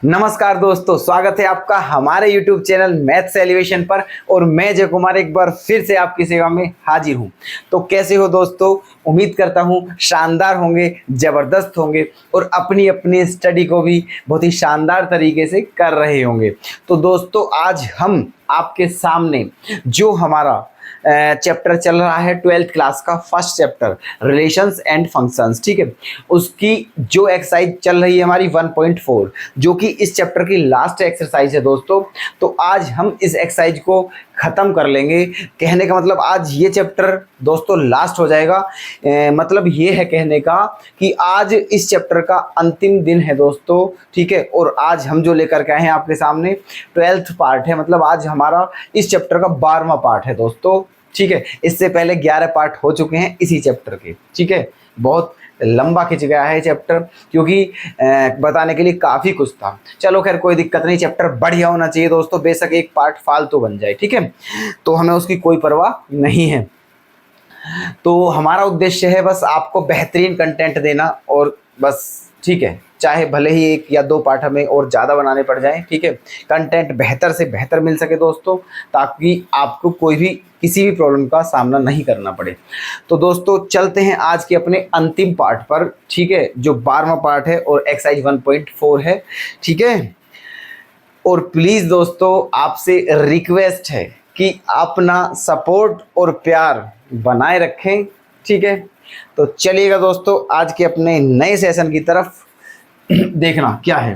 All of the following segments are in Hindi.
नमस्कार दोस्तों, स्वागत है आपका हमारे YouTube चैनल मैथ्स एलिवेशन पर। और मैं जय कुमार एक बार फिर से आपकी सेवा में हाजिर हूं। तो कैसे हो दोस्तों? उम्मीद करता हूं शानदार होंगे, ज़बरदस्त होंगे और अपनी अपनी स्टडी को भी बहुत ही शानदार तरीके से कर रहे होंगे। तो दोस्तों, आज हम आपके सामने जो हमारा चैप्टर चल रहा है 12th क्लास का first chapter relations and functions, ठीक है, उसकी जो एक्सरसाइज चल रही है हमारी 1.4, जो कि इस चैप्टर की लास्ट एक्सरसाइज है दोस्तों। तो आज हम इस एक्सरसाइज को ख़त्म कर लेंगे। कहने का मतलब आज ये चैप्टर दोस्तों लास्ट हो जाएगा। मतलब ये है कहने का कि आज इस चैप्टर का अंतिम दिन है दोस्तों, ठीक है। और आज हम जो लेकर के आए हैं आपके सामने 12th पार्ट है, मतलब आज हमारा इस चैप्टर का 12वां पार्ट है दोस्तों, ठीक है। इससे पहले 11 पार्ट हो चुके हैं इसी चैप्टर के, ठीक है। बहुत लंबा खिंच गया है चैप्टर, क्योंकि बताने के लिए काफ़ी कुछ था। चलो खैर, कोई दिक्कत नहीं, चैप्टर बढ़िया होना चाहिए दोस्तों, बेशक एक पार्ट फालतू बन जाए, ठीक है। तो हमें उसकी कोई परवाह नहीं है। तो हमारा उद्देश्य है बस आपको बेहतरीन कंटेंट देना, और बस, ठीक है। चाहे भले ही 1 या 2 पार्ट हमें और ज़्यादा बनाने पड़ जाएं, ठीक है। कंटेंट बेहतर से बेहतर मिल सके दोस्तों, ताकि आपको कोई भी किसी भी प्रॉब्लम का सामना नहीं करना पड़े। तो दोस्तों चलते हैं आज के अपने अंतिम पार्ट पर, ठीक है, जो 12वां पार्ट है और एक्सरसाइज 1.4 है, ठीक है। और प्लीज़ दोस्तों, आपसे रिक्वेस्ट है कि अपना सपोर्ट और प्यार बनाए रखें, ठीक है। तो चलिएगा दोस्तों, आज के अपने नए सेशन की तरफ देखना क्या है।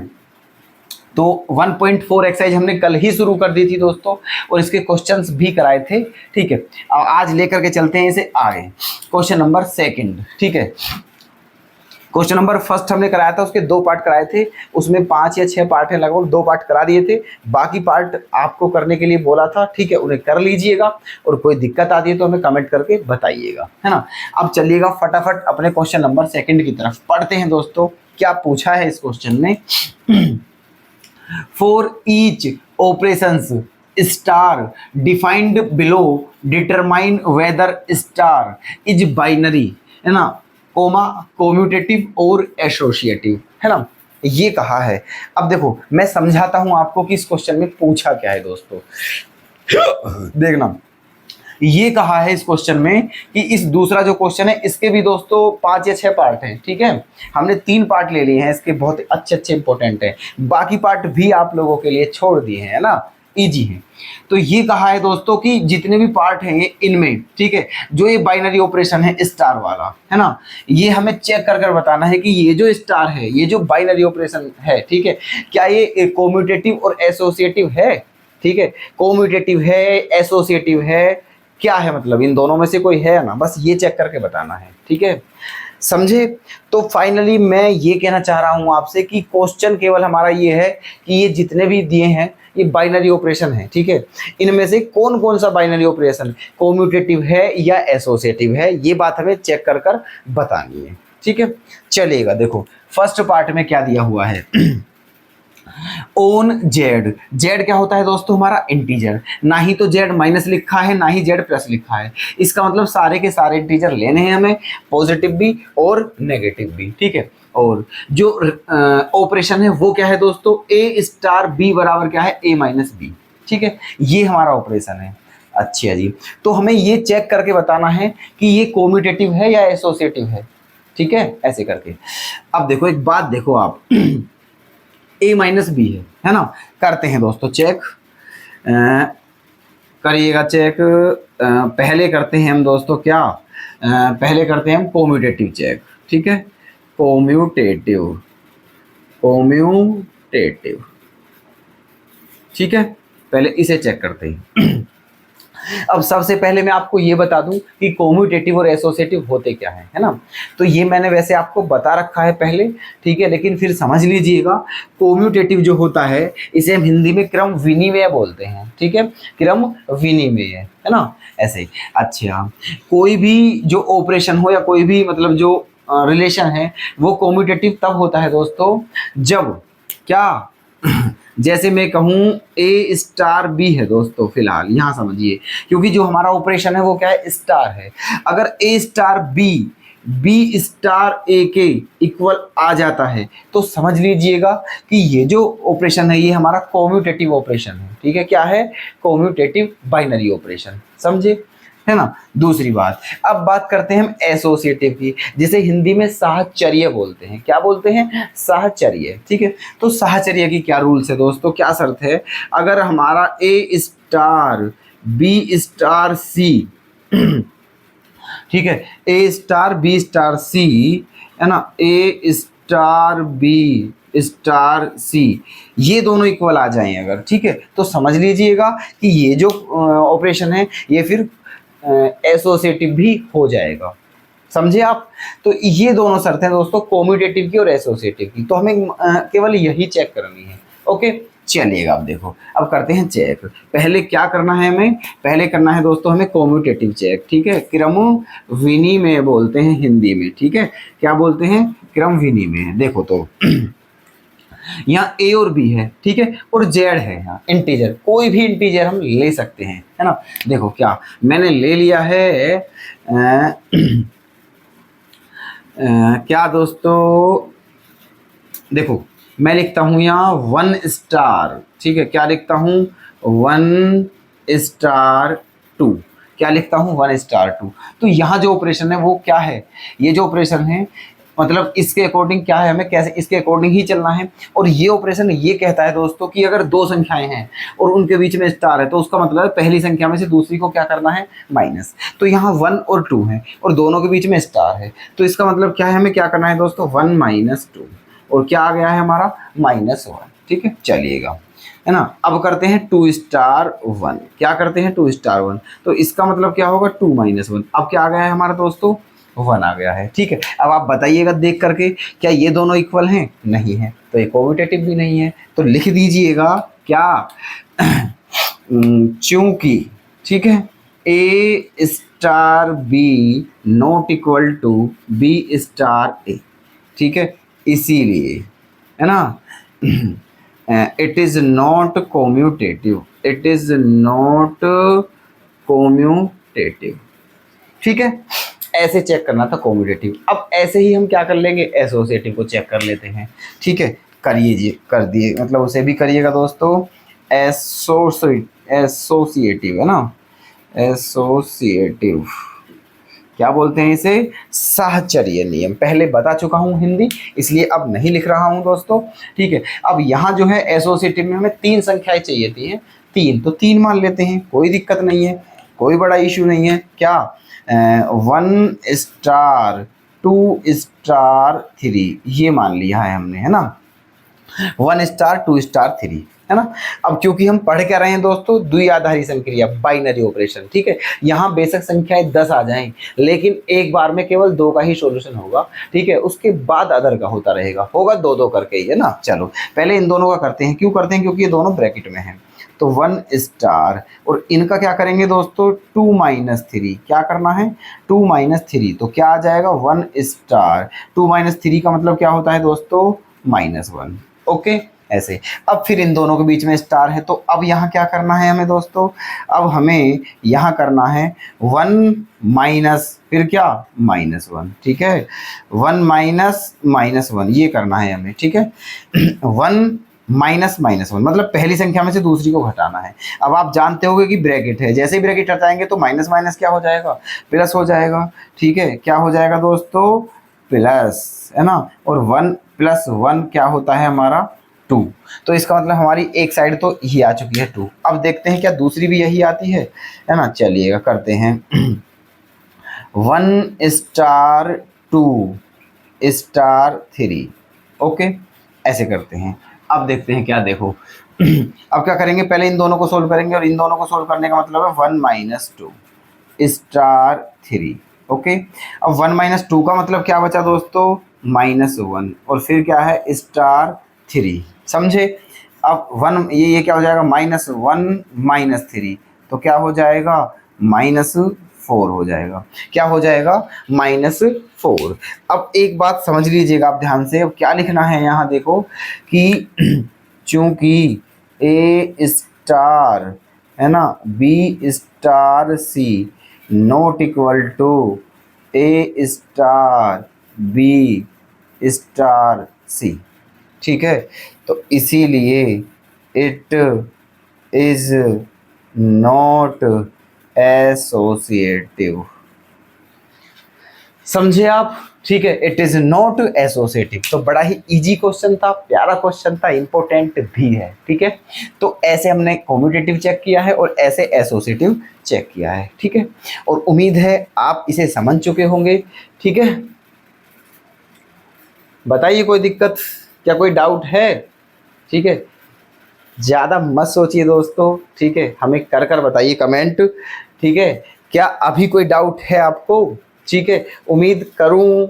तो 1.4 एक्सरसाइज हमने कल ही शुरू कर दी थी दोस्तों, और इसके क्वेश्चंस भी कराए थे, ठीक है। आज लेकर के चलते हैं इसे आगे। क्वेश्चन नंबर 2, ठीक है। क्वेश्चन नंबर 1 हमने कराया था, उसके 2 पार्ट कराए थे, उसमें 5 या 6 पार्ट है, लगभग 2 पार्ट करा दिए थे। बाकी पार्ट आपको करने के लिए बोला था, ठीक है, उन्हें कर लीजिएगा। और कोई दिक्कत आती है तो हमें कमेंट करके बताइएगा, है ना। अब चलिएगा फटाफट अपने क्वेश्चन नंबर 2 की तरफ पढ़ते हैं दोस्तों। क्या पूछा है इस क्वेश्चन में? For each operations star defined below determine whether star is binary, है ना, कोमा कॉम्यूटेटिव और एसोसिएटिव, है ना, ये कहा है। अब देखो, मैं समझाता हूं आपको कि इस क्वेश्चन में पूछा क्या है दोस्तों। देखना, ये कहा है इस क्वेश्चन में कि इस दूसरा जो क्वेश्चन है, इसके भी दोस्तों 5 या 6 पार्ट हैं, ठीक है। हमने 3 पार्ट ले लिए हैं इसके, बहुत अच्छे इंपॉर्टेंट हैं। बाकी पार्ट भी आप लोगों के लिए छोड़ दिए हैं, है ना, इजी है। तो ये कहा है दोस्तों कि जितने भी पार्ट हैं ये इनमें, ठीक है, जो ये बाइनरी ऑपरेशन है स्टार वाला, है ना, ये हमें चेक कर कर बताना है कि ये जो स्टार है, ये जो बाइनरी ऑपरेशन है, ठीक है, क्या ये कॉम्यूटेटिव और एसोसिएटिव है, ठीक है। कॉम्यूटेटिव है, एसोसिएटिव है, क्या है, मतलब इन दोनों में से कोई है ना, बस ये चेक करके बताना है, ठीक है, समझे। तो फाइनली मैं ये कहना चाह रहा हूं आपसे कि क्वेश्चन केवल हमारा ये है कि ये जितने भी दिए हैं ये बाइनरी ऑपरेशन है, ठीक है। इनमें से कौन कौन सा बाइनरी ऑपरेशन कॉम्यूटेटिव है या एसोसिएटिव है, ये बात हमें चेक कर कर बतानी है, ठीक है। चलिएगा, देखो फर्स्ट पार्ट में क्या दिया हुआ है। ओन जेड, जेड क्या होता है दोस्तों? हमारा इंटीजर। ना ही तो जेड माइनस लिखा है, ना ही जेड प्लस लिखा है। इसका मतलब सारे के सारे इंटीजर लेने हैं हमें, पॉजिटिव भी और नेगेटिव भी, ठीक है। और जो ऑपरेशन है वो क्या है दोस्तों? ए स्टार बी बराबर क्या है? ए माइनस बी, ठीक है, ये हमारा ऑपरेशन है। अच्छा जी, तो हमें ये चेक करके बताना है कि ये कॉम्यूटेटिव है या एसोसिएटिव है, ठीक है, ऐसे करके। अब देखो, एक बात देखो आप, ए माइनस बी है ना, करते हैं दोस्तों चेक, करिएगा चेक। पहले करते हैं हम दोस्तों क्या, पहले करते हैं हम कॉम्यूटेटिव चेक, ठीक है, कॉम्यूटेटिव, कॉम्यूटेटिव, ठीक है, पहले इसे चेक करते हैं। अब सबसे पहले मैं आपको ये बता दूं कि कॉम्यूटेटिव और एसोसिएटिव होते क्या है ना। तो ये मैंने वैसे आपको बता रखा है पहले, ठीक है, लेकिन फिर समझ लीजिएगा। कॉम्यूटेटिव जो होता है इसे हम हिंदी में क्रम विनिमय बोलते हैं, ठीक है, क्रम विनिमय है ना, ऐसे। अच्छा, कोई भी जो ऑपरेशन हो या कोई भी मतलब जो रिलेशन है वो कॉम्यूटेटिव तब होता है दोस्तों जब क्या, जैसे मैं कहूँ ए स्टार बी है दोस्तों, फिलहाल यहाँ समझिए, क्योंकि जो हमारा ऑपरेशन है वो क्या है? स्टार है। अगर A star B B star ए के इक्वल आ जाता है तो समझ लीजिएगा कि ये जो ऑपरेशन है ये हमारा कॉम्यूटेटिव ऑपरेशन है। ठीक है, क्या है? कॉम्यूटेटिव बाइनरी ऑपरेशन, समझे, है ना। दूसरी बात, अब बात करते हैं हम एसोसिएटिव की, जिसे हिंदी में साहचर्य बोलते हैं। क्या बोलते हैं? साहचर्य। ठीक है, तो साहचर्य की क्या रूल्स है दोस्तों, क्या शर्त है? अगर हमारा ए स्टार बी स्टार सी ठीक है, A star B star C, है ना, ए स्टार बी स्टार सी, ये दोनों इक्वल आ जाएं अगर, ठीक है, तो समझ लीजिएगा कि ये जो ऑपरेशन है ये फिर एसोसिएटिव भी हो जाएगा। समझे आप? तो ये दोनों शर्तें दोस्तों कॉम्यूटेटिव की और एसोसिएटिव की, तो हमें केवल यही चेक करनी है। ओके, चलिएगा, अब देखो, अब करते हैं चेक। पहले क्या करना है हमें? पहले करना है दोस्तों हमें कॉम्यूटेटिव चेक। ठीक है, क्रम विनिमय बोलते हैं हिंदी में। ठीक है, क्या बोलते हैं? क्रम विनिमय। देखो तो यहाँ ए और बी है, ठीक है, और जेड है, यहाँ इंटीजर, कोई भी इंटीजर हम ले सकते हैं, है ना। देखो क्या मैंने ले लिया है, क्या दोस्तों, देखो मैं लिखता हूं यहाँ 1 स्टार, ठीक है, क्या लिखता हूं? 1 स्टार 2, क्या लिखता हूं? 1 स्टार 2। तो यहाँ जो ऑपरेशन है वो क्या है? ये जो ऑपरेशन है मतलब इसके अकॉर्डिंग क्या है, हमें कैसे इसके अकॉर्डिंग ही चलना है। और ये ऑपरेशन ये कहता है दोस्तों कि अगर दो संख्याएं हैं और उनके बीच में स्टार है तो उसका मतलब है पहली संख्या में से दूसरी को क्या करना है? माइनस। तो यहाँ 1 और 2 है और दोनों के बीच में स्टार है, तो इसका मतलब क्या है, हमें क्या करना है दोस्तों? 1 माइनस 2, और क्या आ गया है हमारा? -1। ठीक है, चलिएगा, है ना। अब करते हैं 2 स्टार 1, क्या करते हैं? 2 स्टार 1, तो इसका मतलब क्या होगा? 2 माइनस 1। अब क्या आ गया है हमारा दोस्तों? 1 आ गया है। ठीक है, अब आप बताइएगा देख करके, क्या ये दोनों इक्वल हैं? नहीं है, तो ये कॉम्यूटेटिव भी नहीं है, तो लिख दीजिएगा क्या? चूंकि, ठीक है, A star B not equal to B star A, ठीक है, इसीलिए, है ना, it is not commutative, it is not commutative. ठीक है, ऐसे चेक करना था कॉम्यूटेटिव। अब ऐसे ही हम क्या कर लेंगे? एसोसिएटिव को चेक कर लेते हैं। ठीक है, करिए जी, कर दिए, मतलब उसे भी करिएगा दोस्तों। एसोसिएटिव, है ना, एसोसिएटिव क्या बोलते हैं इसे? साहचर्य नियम। पहले बता चुका हूं हिंदी, इसलिए अब नहीं लिख रहा हूं दोस्तों। ठीक है, अब यहाँ जो है एसोसिएटिव में हमें 3 संख्याएं चाहिए थी, 3, तो 3 मान लेते हैं, कोई दिक्कत नहीं है, कोई बड़ा इशू नहीं है। क्या? 1 स्टार 2 स्टार 3, ये मान लिया है हमने, है ना, 1 स्टार 2 स्टार 3, है ना। अब क्योंकि हम पढ़ क्या रहे हैं दोस्तों? द्विआधारी संक्रिया, बाइनरी ऑपरेशन। ठीक है, यहाँ बेशक संख्याएं 10 आ जाएं, लेकिन एक बार में केवल 2 का ही सॉल्यूशन होगा। ठीक है, उसके बाद अदर का होता रहेगा, होगा 2-2 करके ही, है ना। चलो पहले इन दोनों का करते हैं। क्यों करते हैं? क्योंकि ये दोनों ब्रैकेट में हैं। तो 1 स्टार और इनका क्या करेंगे दोस्तों? 2 माइनस 3, क्या करना है? 2 माइनस 3, तो क्या आ जाएगा? 1 स्टार 2 माइनस 3 का मतलब क्या होता है दोस्तों? -1। ओके, ऐसे। अब फिर इन दोनों के बीच में स्टार है, तो अब यहाँ क्या करना है हमें दोस्तों? अब हमें यहाँ करना है 1 माइनस, फिर क्या? -1। ठीक है, 1 माइनस -1, ये करना है हमें। ठीक है, 1 माइनस -1 मतलब पहली संख्या में से दूसरी को घटाना है। अब आप जानते होंगे कि ब्रैकेट है, जैसे ही ब्रैकेट हटाएंगे तो माइनस माइनस क्या हो जाएगा? प्लस हो जाएगा। ठीक है, क्या हो जाएगा दोस्तों? प्लस, है ना। और 1 + 1 क्या होता है हमारा? 2। तो इसका मतलब हमारी एक साइड तो ये आ चुकी है 2। अब देखते हैं क्या दूसरी भी यही आती है ना। चलिएगा, करते हैं 1 स्टार 2 स्टार 3। ओके, ऐसे करते हैं। अब देखते हैं क्या, देखो अब क्या करेंगे? पहले इन दोनों को सोल्व करेंगे, और इन दोनों को सोल्व करने का मतलब है 1 माइनस 2 स्टार 3। ओके, अब 1 माइनस 2 का मतलब क्या बचा दोस्तों? -1, और फिर क्या है? स्टार 3। समझे? अब 1 ये क्या हो जाएगा? -1 माइनस 3, तो क्या हो जाएगा? -4 हो जाएगा। क्या हो जाएगा? -4। अब एक बात समझ लीजिएगा आप ध्यान से, अब क्या लिखना है यहाँ देखो कि चूंकि ए स्टार, है ना, B star C not equal to A star B star C, ठीक है। तो इसीलिए इट इज नॉट एसोसिएटिव, समझे आप, ठीक है। It is not associative. तो बड़ा ही इजी क्वेश्चन था, प्यारा क्वेश्चन था, इंपॉर्टेंट भी है, ठीक है। तो ऐसे हमने कॉम्यूटेटिव चेक किया है और ऐसे एसोसिएटिव चेक किया है, ठीक है। और उम्मीद है आप इसे समझ चुके होंगे, ठीक है। बताइए कोई दिक्कत, क्या कोई डाउट है, ठीक है। ज़्यादा मत सोचिए दोस्तों, ठीक है, हमें कर कर बताइए कमेंट, ठीक है। क्या अभी कोई डाउट है आपको, ठीक है। उम्मीद करूं,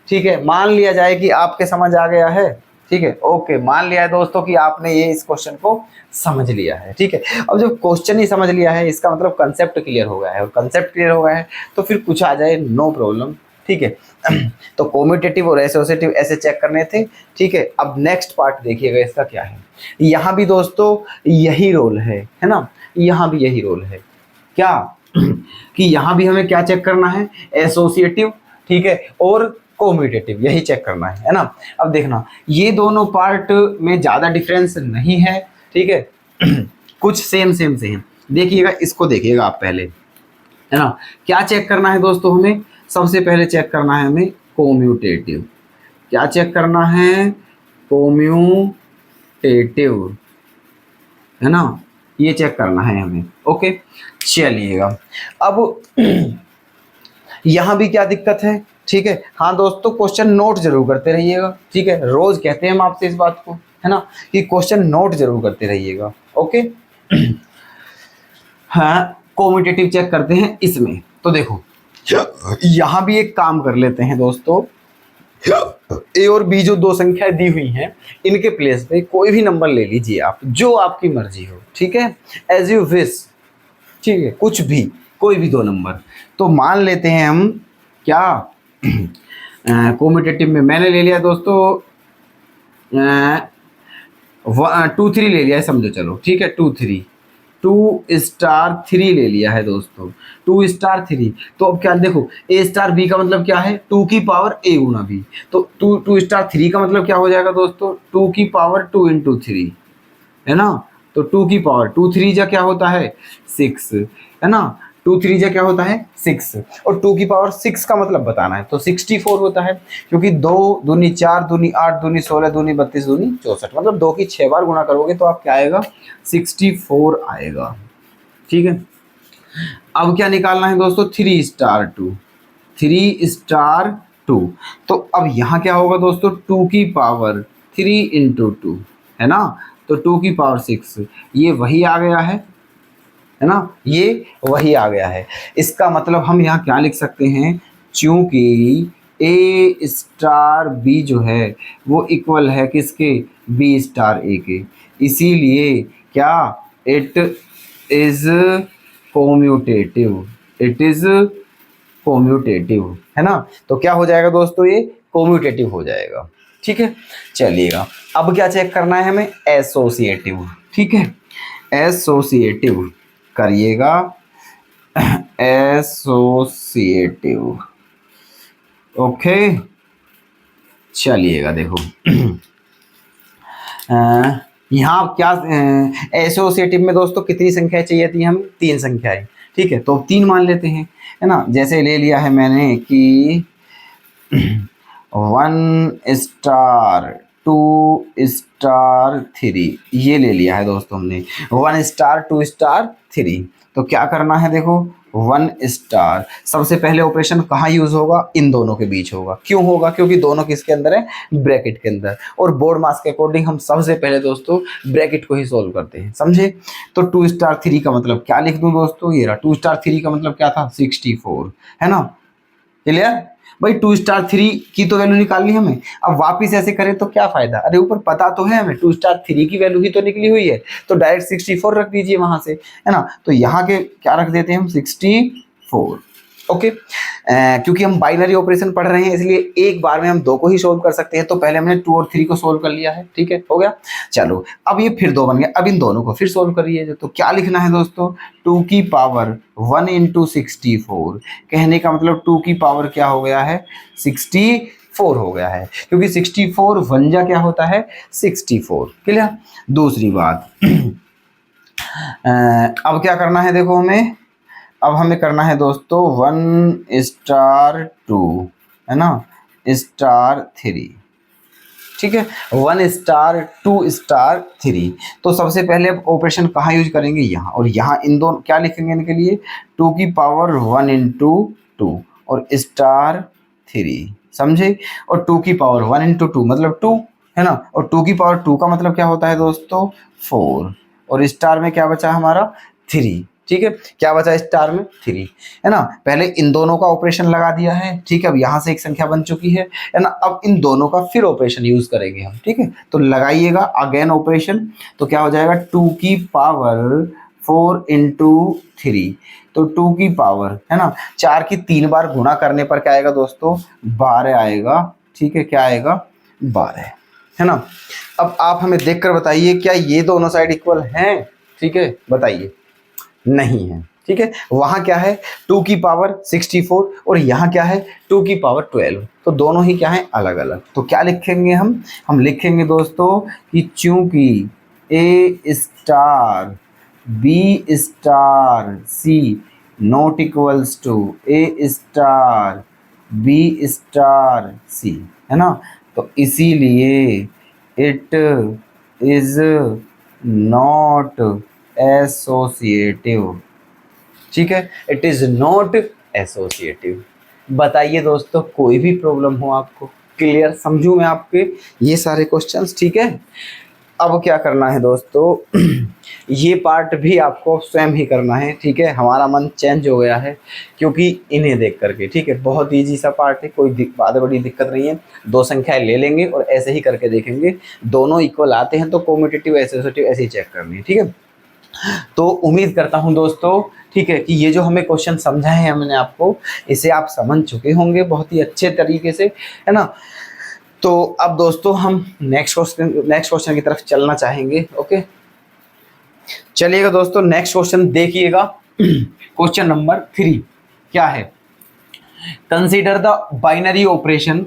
ठीक है, मान लिया जाए कि आपके समझ आ गया है, ठीक है। ओके, मान लिया है दोस्तों कि आपने ये इस क्वेश्चन को समझ लिया है, ठीक है। अब जब क्वेश्चन ही समझ लिया है इसका मतलब कंसेप्ट क्लियर हो गया है, और कंसेप्ट क्लियर हो गया है तो फिर कुछ आ जाए नो प्रॉब्लम, ठीक है। तो कॉम्यूटेटिव और एसोसिएटिव ऐसे चेक करने थे, ठीक है। अब नेक्स्ट पार्ट देखिएगा इसका क्या है। यहाँ भी दोस्तों यही रोल है ना, यहाँ भी यही रोल है क्या कि यहाँ भी हमें क्या चेक करना है, एसोसिएटिव, ठीक है, और कॉम्यूटेटिव, यही चेक करना है ना। अब देखना ये दोनों पार्ट में ज़्यादा डिफरेंस नहीं है, ठीक है। कुछ सेम सेम से हैं। देखिएगा, इसको देखिएगा आप पहले, है ना। क्या चेक करना है दोस्तों हमें, सबसे पहले चेक करना है हमें कॉम्यूटेटिव। क्या चेक करना है, कॉम्यूटेटिव, है ना, ये चेक करना है हमें। ओके, चलिएगा। अब यहाँ भी क्या दिक्कत है, ठीक है। हाँ दोस्तों, क्वेश्चन नोट जरूर करते रहिएगा, ठीक है। रोज कहते हैं हम आपसे इस बात को, है ना, कि क्वेश्चन नोट जरूर करते रहिएगा। ओके। हाँ, कॉम्यूटेटिव चेक करते हैं इसमें। तो देखो यहाँ भी एक काम कर लेते हैं दोस्तों, ए और बी जो दो संख्याएं दी हुई हैं, इनके प्लेस पे कोई भी नंबर ले लीजिए आप, जो आपकी मर्जी हो, ठीक है, एज यू विश, ठीक है, कुछ भी, कोई भी दो नंबर। तो मान लेते हैं हम क्या, कॉम्यूटेटिव में मैंने ले लिया दोस्तों 2 3 ले लिया है, समझो, चलो ठीक है, 2 3 ले लिया है दोस्तों, 2 3। तो अब क्या देखो, ए स्टार बी का मतलब क्या है, 2 की पावर ए गुना बी। तो 2 3 का मतलब क्या हो जाएगा दोस्तों, 2 की पावर 2 × 3, है ना। तो 2 की पावर 2 3 जा क्या होता है 6, है ना। 2 3 जा क्या होता है 6, और 2 की पावर 6 का मतलब बताना है तो 64 होता है, क्योंकि 2 दूनी 4 दूनी 8 दूनी 16 दूनी 32 दूनी 64, मतलब 2 की 6 बार गुणा करोगे तो आप क्या आएगा 64 आएगा, ठीक है। अब क्या निकालना है दोस्तों, 3 * 2, तो अब यहाँ क्या होगा दोस्तों, 2 की पावर 3 × 2, है ना। तो 2 की पावर 6, ये वही आ गया है ना, ये वही आ गया है। इसका मतलब हम यहाँ क्या लिख सकते हैं, चूंकि ए स्टार बी जो है वो इक्वल है किसके, बी स्टार ए के, इसीलिए क्या, it is commutative, it is commutative, है ना। तो क्या हो जाएगा दोस्तों, ये कॉम्यूटेटिव हो जाएगा, ठीक है। चलिएगा, अब क्या चेक करना है हमें, एसोसिएटिव, ठीक है। एसोसिएटिव करिएगा, एसोसिएटिव, ओके। चलिएगा देखो, यहाँ क्या एसोसिएटिव में दोस्तों कितनी संख्याएं चाहिए थी हमें, 3 संख्याएं, ठीक है। तो 3 मान लेते हैं, है ना। जैसे ले लिया है मैंने कि 1 स्टार 2 स्टार 3, ये ले लिया है दोस्तों हमने, 1 स्टार 2 स्टार 3। तो क्या करना है देखो, 1 स्टार, सबसे पहले ऑपरेशन कहाँ यूज होगा, इन दोनों के बीच होगा। क्यों होगा, क्योंकि दोनों किसके अंदर है, ब्रैकेट के अंदर, और बोर्ड मास के अकॉर्डिंग हम सबसे पहले दोस्तों ब्रैकेट को ही सोल्व करते हैं, समझे। तो 2 स्टार 3 का मतलब क्या लिख दूं दोस्तों, ये रहा 2 स्टार 3 का मतलब क्या था 64, है ना, क्लियर भाई। 2 स्टार 3 की तो वैल्यू निकाल ली हमें, अब वापिस ऐसे करें तो क्या फायदा, अरे ऊपर पता तो है हमें 2 स्टार 3 की वैल्यू ही तो निकली हुई है, तो डायरेक्ट 64 रख दीजिए वहां से, है ना। तो यहाँ के क्या रख देते हैं हम 64, ओके। क्योंकि हम बाइनरी ऑपरेशन पढ़ रहे हैं इसलिए एक बार में हम दो को ही सोल्व कर सकते हैं, तो पहले हमने 2 और 3 को सोल्व कर लिया है, ठीक है, हो गया। चलो अब ये फिर 2 बन गया, अब इन दोनों को फिर सोल्व करिए। तो क्या लिखना है दोस्तों, 2 की पावर 1 इंटू 64। कहने का मतलब 2 की पावर क्या हो गया है, 64 हो गया है, क्योंकि 64 वंजा क्या होता है, 64। क्लियर। दूसरी बात अब क्या करना है, देखो हमें अब हमें करना है दोस्तों 1 स्टार 2, है ना, स्टार 3, ठीक है, 1 स्टार 2 स्टार 3। तो सबसे पहले अब ऑपरेशन कहाँ यूज करेंगे, यहाँ, और यहाँ इन दोनों क्या लिखेंगे इनके लिए, 2 की पावर 1 इंटू 2 और स्टार 3, समझे। और 2 की पावर 1 इंटू 2 मतलब 2, है ना, और 2 की पावर 2 का मतलब क्या होता है दोस्तों, 4, और स्टार में क्या बचा हमारा, 3, ठीक है, क्या बचा स्टार में, 3, है ना। पहले इन दोनों का ऑपरेशन लगा दिया है, ठीक है, अब यहाँ से एक संख्या बन चुकी है ना। अब इन दोनों का फिर ऑपरेशन यूज करेंगे हम, ठीक है। तो लगाइएगा अगेन ऑपरेशन, तो क्या हो जाएगा, 2 की पावर 4 इंटू 3, तो 2 की पावर, है ना, 4 की 3 बार गुणा करने पर क्या आएगा दोस्तों, 12 आएगा, ठीक है, क्या आएगा, 12, है ना। अब आप हमें देखकर बताइए क्या ये दोनों साइड इक्वल हैं, ठीक है, बताइए, नहीं है, ठीक है। वहां क्या है, 2 की पावर 64 और यहाँ क्या है, 2 की पावर 12, तो दोनों ही क्या है, अलग अलग। तो क्या लिखेंगे हम लिखेंगे दोस्तों कि चूंकि A star B star C not equals to A star B star C, है ना, तो इसीलिए इट इज नॉट एसोसिएटिव, ठीक है, इट इज नॉट एसोसिएटिव। बताइए दोस्तों, कोई भी प्रॉब्लम हो आपको, क्लियर समझूं मैं आपके ये सारे क्वेश्चंस, ठीक है। अब क्या करना है दोस्तों ये पार्ट भी आपको स्वयं ही करना है, ठीक है। हमारा मन चेंज हो गया है क्योंकि इन्हें देख करके, ठीक है, बहुत ईजी सा पार्ट है, कोई ज़्यादा बड़ी दिक्कत नहीं है। 2 संख्याएं ले लेंगे और ऐसे ही करके देखेंगे, दोनों इक्वल आते हैं तो कॉम्यूटेटिव एसोसिएटिव ऐसे ही चेक करनी है, ठीक है। तो उम्मीद करता हूं दोस्तों, ठीक है, कि ये जो हमें क्वेश्चन समझाए हैं हमने आपको, इसे आप समझ चुके होंगे बहुत ही अच्छे तरीके से, है ना। तो अब दोस्तों हम नेक्स्ट क्वेश्चन की तरफ चलना चाहेंगे। ओके, चलिएगा दोस्तों, नेक्स्ट क्वेश्चन देखिएगा। क्वेश्चन नंबर 3 क्या है, कंसीडर द बाइनरी ऑपरेशन,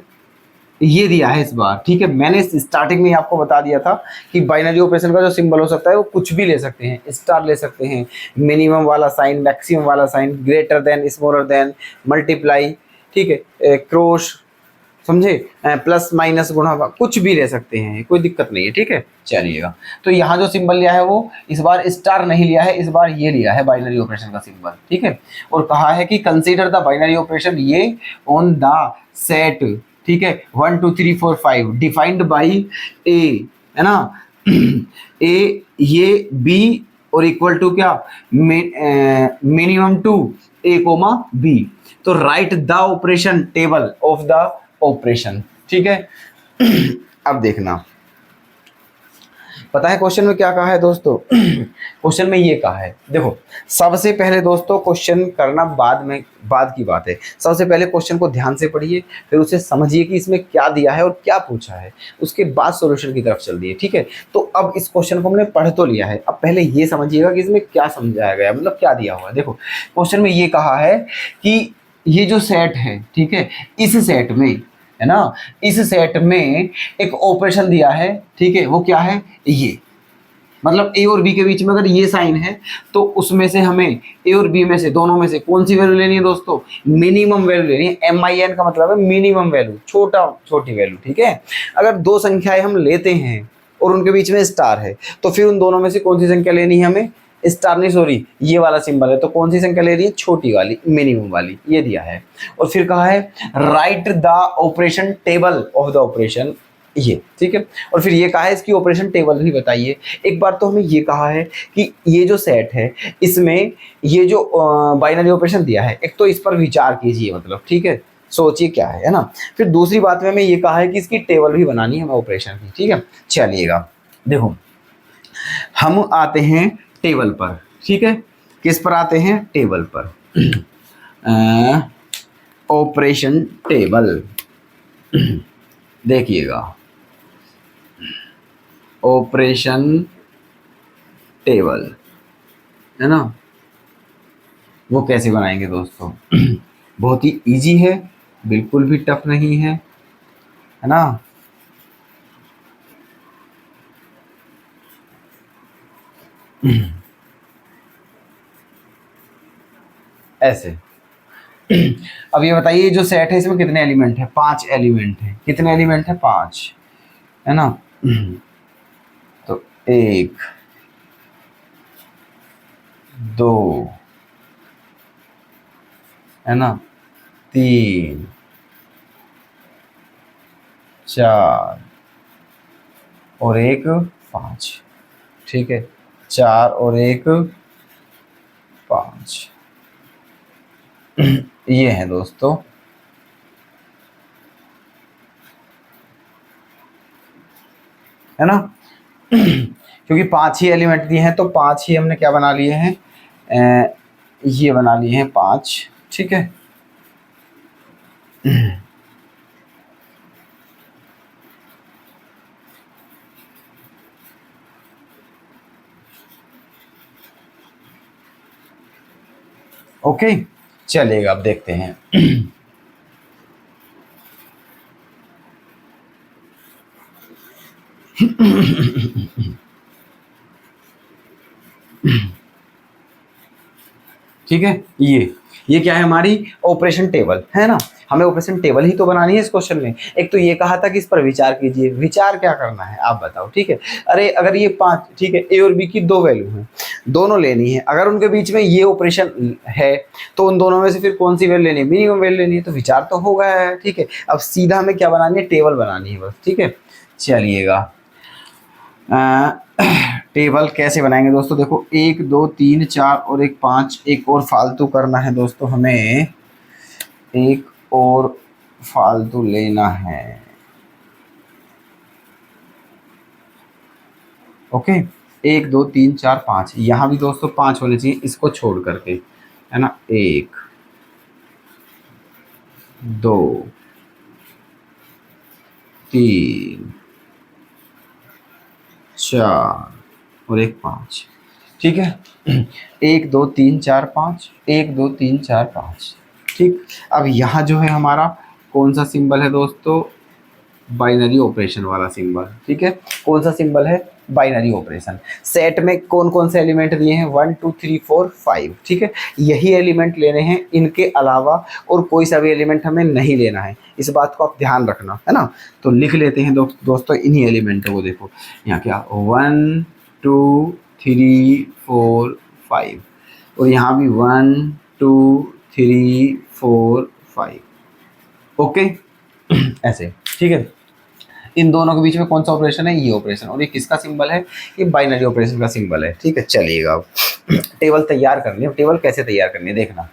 ये दिया है इस बार, ठीक है। मैंने स्टार्टिंग में आपको बता दिया था कि बाइनरी ऑपरेशन का जो सिंबल हो सकता है वो कुछ भी ले सकते हैं, स्टार ले सकते हैं, मिनिमम वाला साइन, मैक्सिमम वाला sign, greater than, smaller than, multiply, ठीक है, क्रॉस, समझे, प्लस माइनस गुणा, कुछ भी ले सकते हैं, कोई दिक्कत नहीं है, ठीक है। चलिएगा, तो यहाँ जो सिंबल लिया है वो इस बार स्टार नहीं लिया है, इस बार ये लिया है बाइनरी ऑपरेशन का सिंबल, ठीक है। और कहा है कि कंसीडर द बाइनरी ऑपरेशन ये ऑन द सेट, ठीक है, 1 2 3 4 5 डिफाइंड बाई ए, है ना, ए ये बी और इक्वल टू क्या, minimum to A comma B. तो right the operation table of the operation, ठीक है। अब देखना, पता है क्वेश्चन में क्या कहा है दोस्तों, क्वेश्चन में ये कहा है, देखो सबसे पहले दोस्तों क्वेश्चन करना बाद की बात है। सबसे पहले क्वेश्चन को ध्यान से पढ़िए, फिर उसे समझिए कि इसमें क्या दिया है और क्या पूछा है, उसके बाद सॉल्यूशन की तरफ चल दिए, ठीक है। तो अब इस क्वेश्चन को हमने पढ़ तो लिया है, अब पहले ये समझिएगा कि इसमें क्या समझाया गया, मतलब क्या दिया हुआ है। देखो क्वेश्चन में ये कहा है कि ये जो सेट है, ठीक है, इस सेट में, है ना, इस सेट में एक ऑपरेशन दिया है, ठीक है, वो क्या है, ये मतलब ए और बी के बीच में अगर ये साइन है तो उसमें से हमें ए और बी में से, दोनों में से कौन सी वैल्यू लेनी है दोस्तों, मिनिमम वैल्यू लेनी है। MIN का मतलब है मिनिमम वैल्यू, छोटी वैल्यू, ठीक है। अगर 2 संख्याएं हम लेते हैं और उनके बीच में स्टार है तो फिर उन दोनों में से कौन सी संख्या लेनी है हमें, स्टार नहीं, सॉरी, ये वाला सिंबल है तो कौन सी संख्या ले रही है, छोटी वाली, मिनिमम वाली, ये दिया है। और फिर कहा है right the operation table of the operation, ये, ठीक है। और फिर ये कहा है इसकी ऑपरेशन टेबल भी बताइए। एक बार तो हमें ये कहा है कि ये जो सेट है इसमें ये जो बाइनरी ऑपरेशन दिया है, एक तो इस पर विचार कीजिए, मतलब, ठीक है, सोचिए क्या है ना। फिर दूसरी बात में हमें ये कहा है कि इसकी टेबल भी बनानी है हमें ऑपरेशन की, ठीक है। चलिएगा, देखो हम आते हैं टेबल पर, ठीक है, किस पर आते हैं, टेबल पर। Operation table. देखिएगा, ऑपरेशन टेबल है ना, वो कैसे बनाएंगे दोस्तों? बहुत ही इजी है, बिल्कुल भी टफ नहीं है ना। ऐसे। अब ये बताइए, जो सेट है इसमें कितने एलिमेंट है? 5 एलिमेंट है। कितने एलिमेंट है? 5, है ना। तो 1 2 है ना, 3 4 और 1 5। ठीक है, 4 और 1 5। ये है दोस्तों, है ना। क्योंकि 5 ही एलिमेंट दिए हैं तो 5 ही हमने क्या बना लिए हैं, ये बना लिए हैं 5। ठीक है। ओके, चलिएगा अब देखते हैं। ठीक है, ये क्या है? हमारी ऑपरेशन टेबल है ना। हमें ऑपरेशन टेबल ही तो बनानी है इस क्वेश्चन में। एक तो ये कहा था कि इस पर विचार कीजिए। विचार क्या करना है आप बताओ? ठीक है, अरे अगर ये 5, ठीक है, ए और बी की 2 वैल्यू हैं, दोनों लेनी है। अगर उनके बीच में ये ऑपरेशन है तो उन दोनों में से फिर कौन सी वैल्यू लेनी है? मिनिमम वैल्यू लेनी है। तो विचार तो हो गया है। ठीक है, अब सीधा हमें क्या बनानी है? टेबल बनानी है बस। ठीक है, चलिएगा। टेबल कैसे बनाएंगे दोस्तों? देखो, 1 2 3 4 और 1 5। एक और फालतू करना है दोस्तों हमें, एक और फालतू लेना है। ओके, 1 2 3 4 5। यहाँ भी दोस्तों 5 होने चाहिए इसको छोड़ करके, है ना। 1 2 3 4 और 1 5। ठीक है, 1 2 3 4 5, 1 2 3 4 5। ठीक, अब यहाँ जो है हमारा कौन सा सिंबल है दोस्तों? बाइनरी ऑपरेशन वाला सिंबल। ठीक है, कौन सा सिंबल है? Binary operation. सेट में कौन कौन से एलिमेंट दिए हैं? 1 2 3 4 5। ठीक है, यही एलिमेंट लेने हैं, इनके अलावा और कोई सा भी एलिमेंट हमें नहीं लेना है। इस बात को आप ध्यान रखना, है ना। तो लिख लेते हैं दोस्तों इन्हीं एलिमेंटों को। देखो यहाँ क्या, 1 2 3 4 5, और यहाँ भी 1 2 3 4 5। ओके, ऐसे। ठीक है, इन दोनों के बीच में कौन सा ऑपरेशन है? ये ऑपरेशन। और ये किसका सिंबल है? ये बाइनरी ऑपरेशन का सिंबल है। ठीक है, चलिएगा अब टेबल तैयार करनी है। टेबल कैसे तैयार करनी है देखना।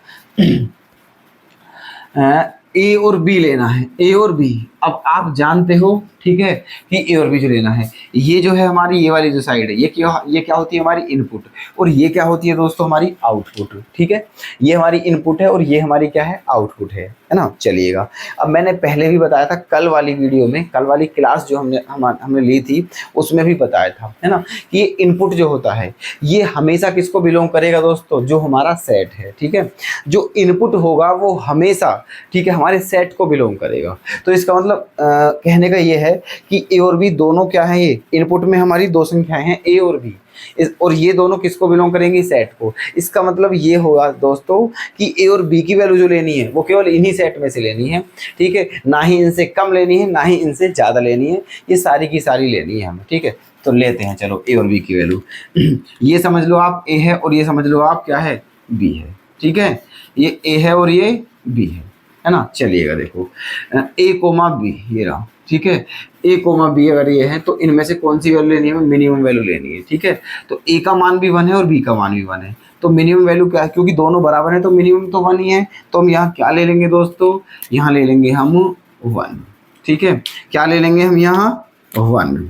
ए और बी लेना है, ए और बी। अब आप जानते हो, ठीक है, कि ए और बी जो लेना है, ये जो है हमारी ये वाली जो साइड है, ये क्या होती है? हमारी इनपुट। और ये क्या होती है दोस्तों? हमारी आउटपुट। ठीक है, ये हमारी इनपुट है और ये हमारी क्या है? आउटपुट है ना। चलिएगा, अब मैंने पहले भी बताया था कल वाली वीडियो में, कल वाली क्लास जो हमने ली थी उसमें भी बताया था, है ना, कि ये इनपुट जो होता है ये हमेशा किसको बिलोंग करेगा दोस्तों? जो हमारा सेट है। ठीक है, जो इनपुट होगा वो हमेशा, ठीक है, हमारे सेट को बिलोंग करेगा। तो इसका मतलब कहने का ये है कि ए और बी दोनों क्या है? ये इनपुट में हमारी दो संख्याएं हैं, ए और बी, और ये दोनों किसको बिलोंग करेंगे? सेट को। इसका मतलब ये होगा दोस्तों कि ए और बी की वैल्यू जो लेनी है वो केवल इन्हीं सेट में से लेनी है। ठीक है, ना ही इनसे कम लेनी है, ना ही इनसे ज़्यादा लेनी है, ये सारी की सारी लेनी है हमें। ठीक है, तो लेते हैं चलो ए और बी की वैल्यू। ये समझ लो आप ए है और ये समझ लो आप क्या है? बी है। ठीक है, ये ए है और ये बी है ना। चलिएगा, देखो ए कोमा बी, ये रहा। ठीक है, ए कोमा बी अगर ये है तो इनमें से कौन सी वैल्यू लेनी है? मिनिमम वैल्यू लेनी है। ठीक है, तो ए का मान भी 1 है और बी का मान भी 1 है, तो मिनिमम वैल्यू क्या है? क्योंकि दोनों बराबर है तो मिनिमम तो 1 ही है। तो हम यहाँ क्या ले लेंगे दोस्तों? यहाँ ले लेंगे हम 1। ठीक है, क्या ले लेंगे हम यहाँ? 1।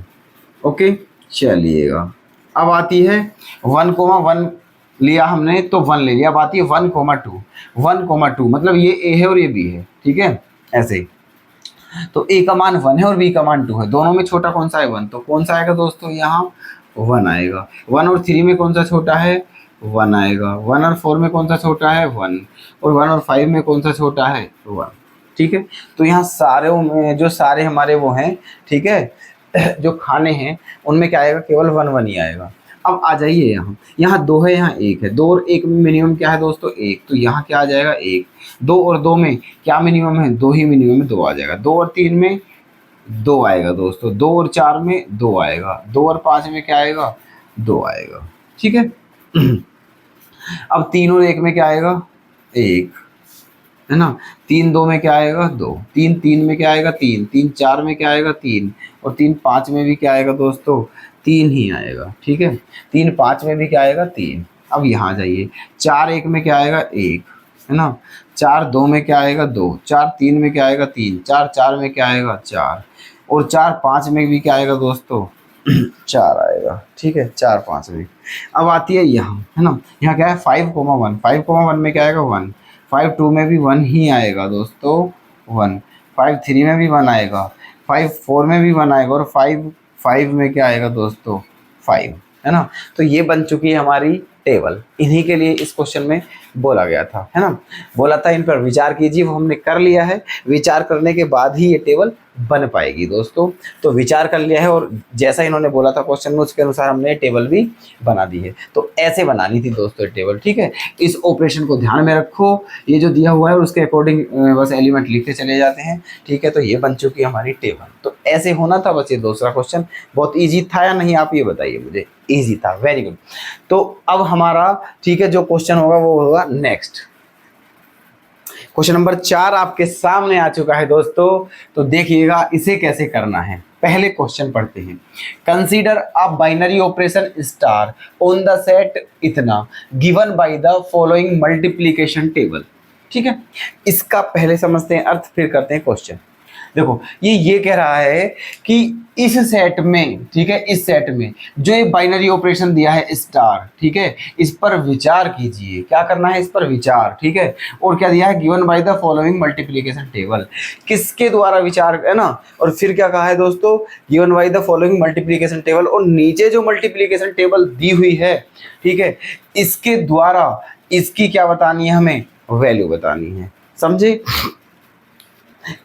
ओके, चलिएगा, अब आती है 1 कोमा 1 लिया हमने तो 1 ले लिया। बात ये 1,2, 1,2 मतलब ये ए है और ये बी है, ठीक है ऐसे ही। तो ए का मान 1 है और बी का मान 2 है, दोनों में छोटा कौन सा है 1, तो कौन सा आएगा दोस्तों यहाँ 1 आएगा। 1 और 3 में कौन सा छोटा है 1 आएगा। 1 और 4 में कौन सा छोटा है 1, और 1 और 5 में कौन सा छोटा है 1, ठीक है। तो यहाँ सारे में जो सारे हमारे वो हैं, ठीक है, जो खाने हैं उनमें क्या आएगा केवल 1 1 ही आएगा। अब आ जाइए यहाँ 2 है, यहाँ 1 है, 2 और 1 में मिनिमम क्या है दोस्तों 1, तो यहाँ क्या आ जाएगा 1। 2 और 2 में क्या मिनिमम है 2 ही मिनिमम है, 2 आ जाएगा। 2 और 3 में 2 आएगा दोस्तों। 2 और 4 में 2 आएगा। 2 और 5 में क्या आएगा 2 आएगा, ठीक है। अब 3 और 1 में क्या आएगा 1, है ना। 3 2 में क्या आएगा 2, 3 3 में क्या आएगा 3, 3 4 में क्या आएगा 3, और 3 5 में भी क्या आएगा दोस्तों 3 ही आएगा, ठीक है। 3 5 में भी क्या आएगा 3। अब यहाँ जाइए 4 1 में क्या आएगा 1, है ना। 4 2 में क्या आएगा 2, 4 3 में क्या आएगा 3, 4 4 में क्या आएगा 4, और 4 5 में भी क्या आएगा दोस्तों 4 आएगा, ठीक है 4 5 में। अब आती है यहाँ, है ना। यहाँ क्या है 5,1, 5,1 में क्या आएगा 1, 5 2 में भी 1 ही आएगा दोस्तों 1, 5 3 में भी 1 आएगा, 5 4 में भी 1 आएगा, और 5 5 में क्या आएगा दोस्तों 5, है ना। तो ये बन चुकी है हमारी टेबल। इन्हीं के लिए इस क्वेश्चन में बोला गया था, है ना। बोला था इन पर विचार कीजिए, वो हमने कर लिया है। विचार करने के बाद ही ये टेबल बन पाएगी दोस्तों। तो विचार कर लिया है और जैसा इन्होंने बोला था क्वेश्चन में उसके अनुसार हमने टेबल भी बना दी है। तो ऐसे बनानी थी दोस्तों टेबल, ठीक है। इस ऑपरेशन को ध्यान में रखो, ये जो दिया हुआ है उसके अकॉर्डिंग बस एलिमेंट लिखते चले जाते हैं, ठीक है। तो ये बन चुकी है हमारी टेबल। तो ऐसे होना था बस। ये दूसरा क्वेश्चन बहुत ईजी था या नहीं, आप ये बताइए मुझे। ईजी था, वेरी गुड। तो अब हमारा, ठीक है, जो क्वेश्चन होगा वो होगा नेक्स्ट। क्वेश्चन नंबर 4 आपके सामने आ चुका है दोस्तों। तो देखिएगा इसे कैसे करना है। पहले क्वेश्चन पढ़ते हैं। Consider a binary operation star on the set इतना given by the following multiplication table, ठीक है। इसका पहले समझते हैं अर्थ, फिर करते हैं क्वेश्चन। देखो ये कह रहा है कि इस सेट में, ठीक है, इस सेट में जो ये बाइनरी ऑपरेशन दिया है स्टार, ठीक है, इस पर विचार कीजिए। क्या करना है, इस पर विचार, ठीक है। और क्या दिया है, given by the following multiplication table, किसके द्वारा विचार, है ना। और फिर क्या कहा है दोस्तों, given by the following multiplication table, और नीचे जो मल्टीप्लिकेशन टेबल दी हुई है, ठीक है, इसके द्वारा इसकी क्या बतानी है, हमें वैल्यू बतानी है। समझे।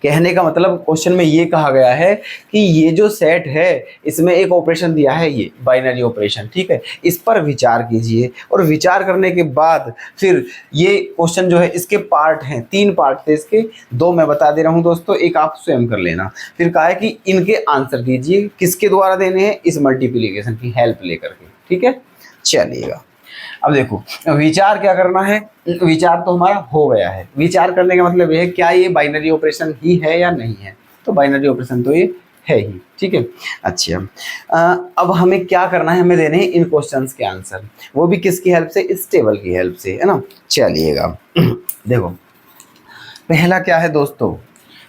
कहने का मतलब क्वेश्चन में ये कहा गया है कि ये जो सेट है इसमें एक ऑपरेशन दिया है, ये बाइनरी ऑपरेशन, ठीक है, इस पर विचार कीजिए। और विचार करने के बाद फिर ये क्वेश्चन जो है इसके पार्ट हैं, 3 पार्ट थे इसके, 2 मैं बता दे रहा हूँ दोस्तों, एक आप स्वयं कर लेना। फिर कहा है कि इनके आंसर दीजिए, किसके द्वारा देने हैं, इस मल्टीप्लिकेशन की हेल्प लेकर के, ठीक है। चलिएगा अब देखो विचार क्या करना है। विचार तो हमारा हो गया है। विचार करने का मतलब ये है क्या ये बाइनरी ऑपरेशन ही है या नहीं है। तो बाइनरी ऑपरेशन तो ये है ही, ठीक है। अच्छा अब हमें क्या करना है, हमें देने हैं इन क्वेश्चंस के आंसर, वो भी किसकी हेल्प से, इस टेबल की हेल्प से, है ना। चलिएगा देखो पहला क्या है दोस्तों,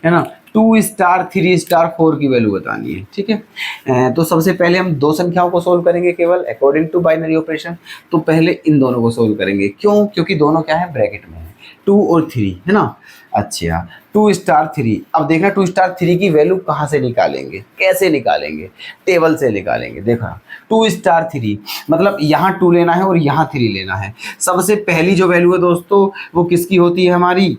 है ना, 2 स्टार 3 स्टार 4 की वैल्यू बतानी है, ठीक है। तो सबसे पहले हम 2 संख्याओं को सोल्व करेंगे केवल अकॉर्डिंग टू बाइनरी ऑपरेशन। तो पहले इन दोनों को सोल्व करेंगे, क्यों, क्योंकि दोनों क्या है ब्रैकेट में है, 2 और 3, है ना। अच्छा 2 स्टार 3, अब देखना 2 स्टार 3 की वैल्यू कहाँ से निकालेंगे, कैसे निकालेंगे, टेबल से निकालेंगे। देखा 2 स्टार 3 मतलब यहाँ 2 लेना है और यहाँ 3 लेना है। सबसे पहली जो वैल्यू है दोस्तों वो किसकी होती है हमारी,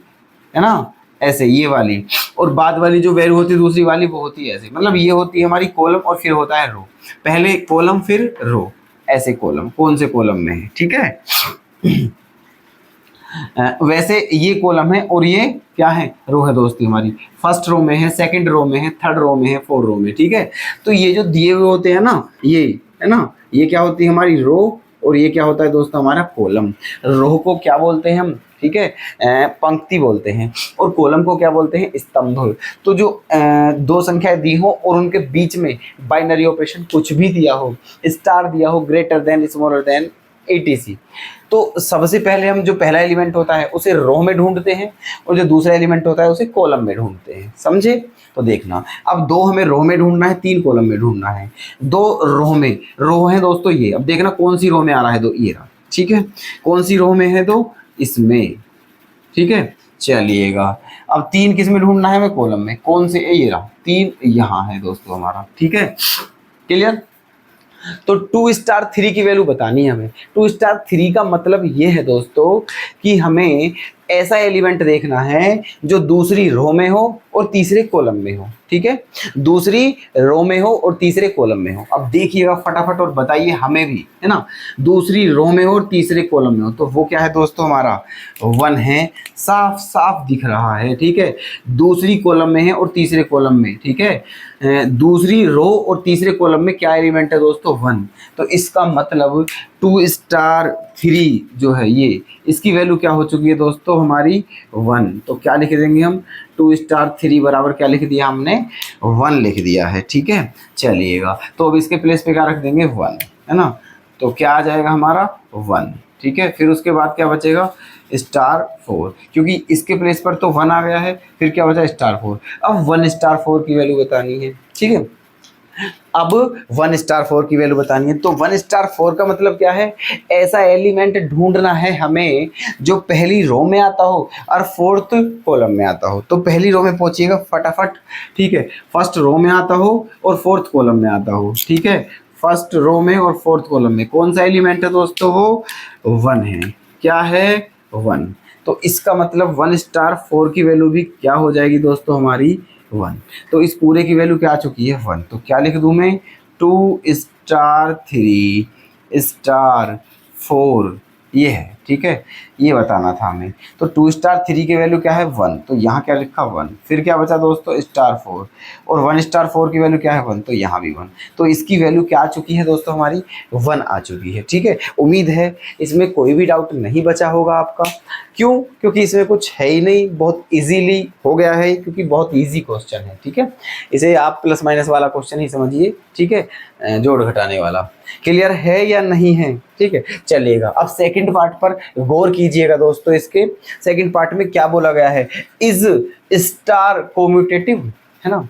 है ना, ऐसे ये वाली, और बाद वाली जो वैल्यू होती है दूसरी वाली वो होती है ऐसे, मतलब ये होती है हमारी कॉलम और फिर होता है रो, पहले कॉलम फिर रो, ऐसे कॉलम कौन से कॉलम में है, ठीक है। वैसे ये कॉलम है और ये क्या है, रो है दोस्ती हमारी। फर्स्ट रो में है, सेकंड रो में है, थर्ड रो में है, फोर्थ रो में, ठीक है। तो ये जो दिए हुए होते हैं ना, ये है ना, ये क्या होती है हमारी रो, और ये क्या होता है दोस्तों हमारा कॉलम। रो को क्या बोलते हैं हम, ठीक है, पंक्ति बोलते हैं, और कॉलम को क्या बोलते हैं, स्तंभ। तो जो 2 संख्याएं दी हो और उनके बीच में बाइनरी ऑपरेशन कुछ भी दिया हो, स्टार दिया हो, greater than, smaller then, etc, तो सबसे पहले हम जो पहला एलिमेंट होता है उसे रो में ढूंढते हैं और जो दूसरा एलिमेंट होता है उसे कॉलम में ढूंढते हैं। समझे। तो देखना अब 2 हमें रो में ढूंढना है, 3 कॉलम में ढूंढना है। 2 रो में, रो है दोस्तों ये, अब देखना कौन सी रो में आ रहा है, ये रहा, ठीक है, कौन सी रो में है तो इसमें, ठीक है। चलिएगा, अब 3 किस में ढूंढना है हमें, कॉलम में। कौन से, ये रहा 3 यहाँ है दोस्तों हमारा, ठीक है, क्लियर। तो 2 स्टार 3 की वैल्यू बतानी है हमें। 2 स्टार 3 का मतलब ये है दोस्तों कि हमें ऐसा एलिमेंट देखना है जो दूसरी रो में हो और तीसरे कॉलम में हो, ठीक है, दूसरी रो में हो और तीसरे कॉलम में हो। अब देखिएगा फटाफट और बताइए हमें भी, है ना, दूसरी रो में हो और तीसरे कॉलम में हो, तो वो क्या है दोस्तों हमारा 1 है, साफ साफ दिख रहा है, ठीक है। दूसरी कॉलम में है और तीसरे कॉलम में, ठीक है, दूसरी रो और तीसरे कॉलम में क्या एलिमेंट है दोस्तों 1। तो इसका मतलब 2 स्टार 3 जो है ये, इसकी वैल्यू क्या हो चुकी है दोस्तों हमारी 1। तो क्या लिख देंगे हम, 2 स्टार 3 बराबर क्या लिख दिया हमने 1 लिख दिया है, ठीक है। चलिएगा, तो अब इसके प्लेस पे क्या रख देंगे 1, है ना, तो क्या आ जाएगा हमारा 1, ठीक है। फिर उसके बाद क्या बचेगा स्टार 4, क्योंकि इसके प्लेस पर तो 1 आ गया है, फिर क्या बचा स्टार 4। अब 1 स्टार 4 की वैल्यू बतानी है, ठीक है। अब 1 स्टार 4 की वैल्यू बतानी है, तो 1 स्टार 4 का मतलब क्या है, ऐसा एलिमेंट ढूंढना है हमें जो पहली रो में आता हो और 4th कॉलम में आता हो। तो पहली रो में पहुंचिएगा फटाफट, ठीक है, फर्स्ट रो में आता हो और 4th कॉलम में आता हो, ठीक है, फर्स्ट रो में और 4th कॉलम में कौन सा एलिमेंट है दोस्तों, वो 1 है। क्या है 1, तो इसका मतलब 1 स्टार 4 की वैल्यू भी क्या हो जाएगी दोस्तों हमारी 1। तो इस पूरे की वैल्यू क्या आ चुकी है 1। तो क्या लिख दूं मैं 2 स्टार 3 स्टार 4 ये है, ठीक है, ये बताना था हमें। तो 2 स्टार 3 की वैल्यू क्या है 1, तो यहाँ क्या लिखा 1। फिर क्या बचा दोस्तों स्टार 4, और 1 स्टार 4 की वैल्यू क्या है 1, तो यहाँ भी 1। तो इसकी वैल्यू क्या आ चुकी है दोस्तों हमारी 1 आ चुकी है, ठीक है। उम्मीद है इसमें कोई भी डाउट नहीं बचा होगा आपका। क्यों, क्योंकि इसमें कुछ है ही नहीं, बहुत इजीली हो गया है, क्योंकि बहुत इजी क्वेश्चन है, ठीक है। इसे आप प्लस माइनस वाला क्वेश्चन ही समझिए, ठीक है, जोड़ घटाने वाला। क्लियर है या नहीं है, ठीक है। चलिएगा, अब सेकंड पार्ट पर गौर कीजिएगा दोस्तों। इसके सेकंड पार्ट में क्या बोला गया है, इज स्टार कोम्यूटेटिव, है ना,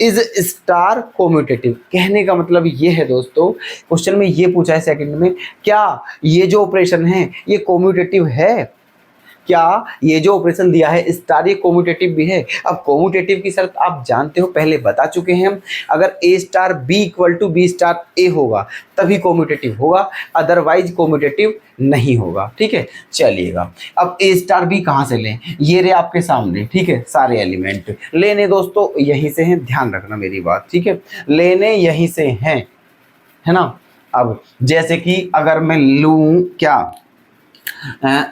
इज स्टार कोम्यूटेटिव। कहने का मतलब ये है दोस्तों, क्वेश्चन में ये पूछा है सेकंड में, क्या ये जो ऑपरेशन है ये कोम्यूटेटिव है, क्या ये जो ऑपरेशन दिया है स्टार ये कोम्यूटेटिव भी है। अब कोम्यूटेटिव की शर्त आप जानते हो, पहले बता चुके हैं हम, अगर A star B equal to B star A होगा तभी कोम्यूटेटिव होगा, अदरवाइज कोम्यूटेटिव नहीं होगा, ठीक है। चलिएगा, अब ए स्टार बी कहाँ से लें, ये रहे आपके सामने, ठीक है, सारे एलिमेंट लेने दोस्तों यहीं से हैं, ध्यान रखना मेरी बात, ठीक है, लेने यहीं से हैं, है ना। अब जैसे कि अगर मैं लूँ क्या,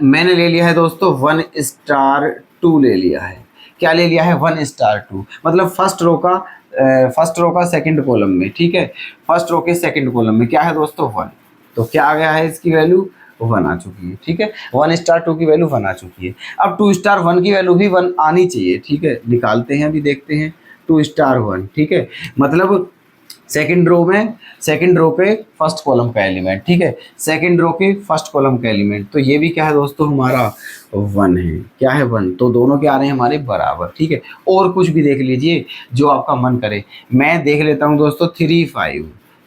मैंने ले लिया है दोस्तों 1 स्टार 2 ले लिया है। क्या ले लिया है 1 स्टार 2, मतलब फर्स्ट रो का सेकंड कॉलम में, ठीक है, फर्स्ट रो के सेकंड कॉलम में क्या है दोस्तों 1। तो क्या आ गया है, इसकी वैल्यू 1 आ चुकी है, ठीक है, 1 स्टार 2 की वैल्यू 1 आ चुकी है। अब 2 स्टार 1 की वैल्यू भी 1 आनी चाहिए, ठीक है, निकालते हैं अभी, देखते हैं 2 स्टार 1, ठीक है, मतलब सेकंड रो पे फर्स्ट कॉलम का एलिमेंट, ठीक है, सेकंड रो के फर्स्ट कॉलम का एलिमेंट, तो ये भी क्या है दोस्तों हमारा 1 है। क्या है 1, तो दोनों क्या आ रहे हैं हमारे बराबर, ठीक है। और कुछ भी देख लीजिए जो आपका मन करे। मैं देख लेता हूँ दोस्तों 3 5,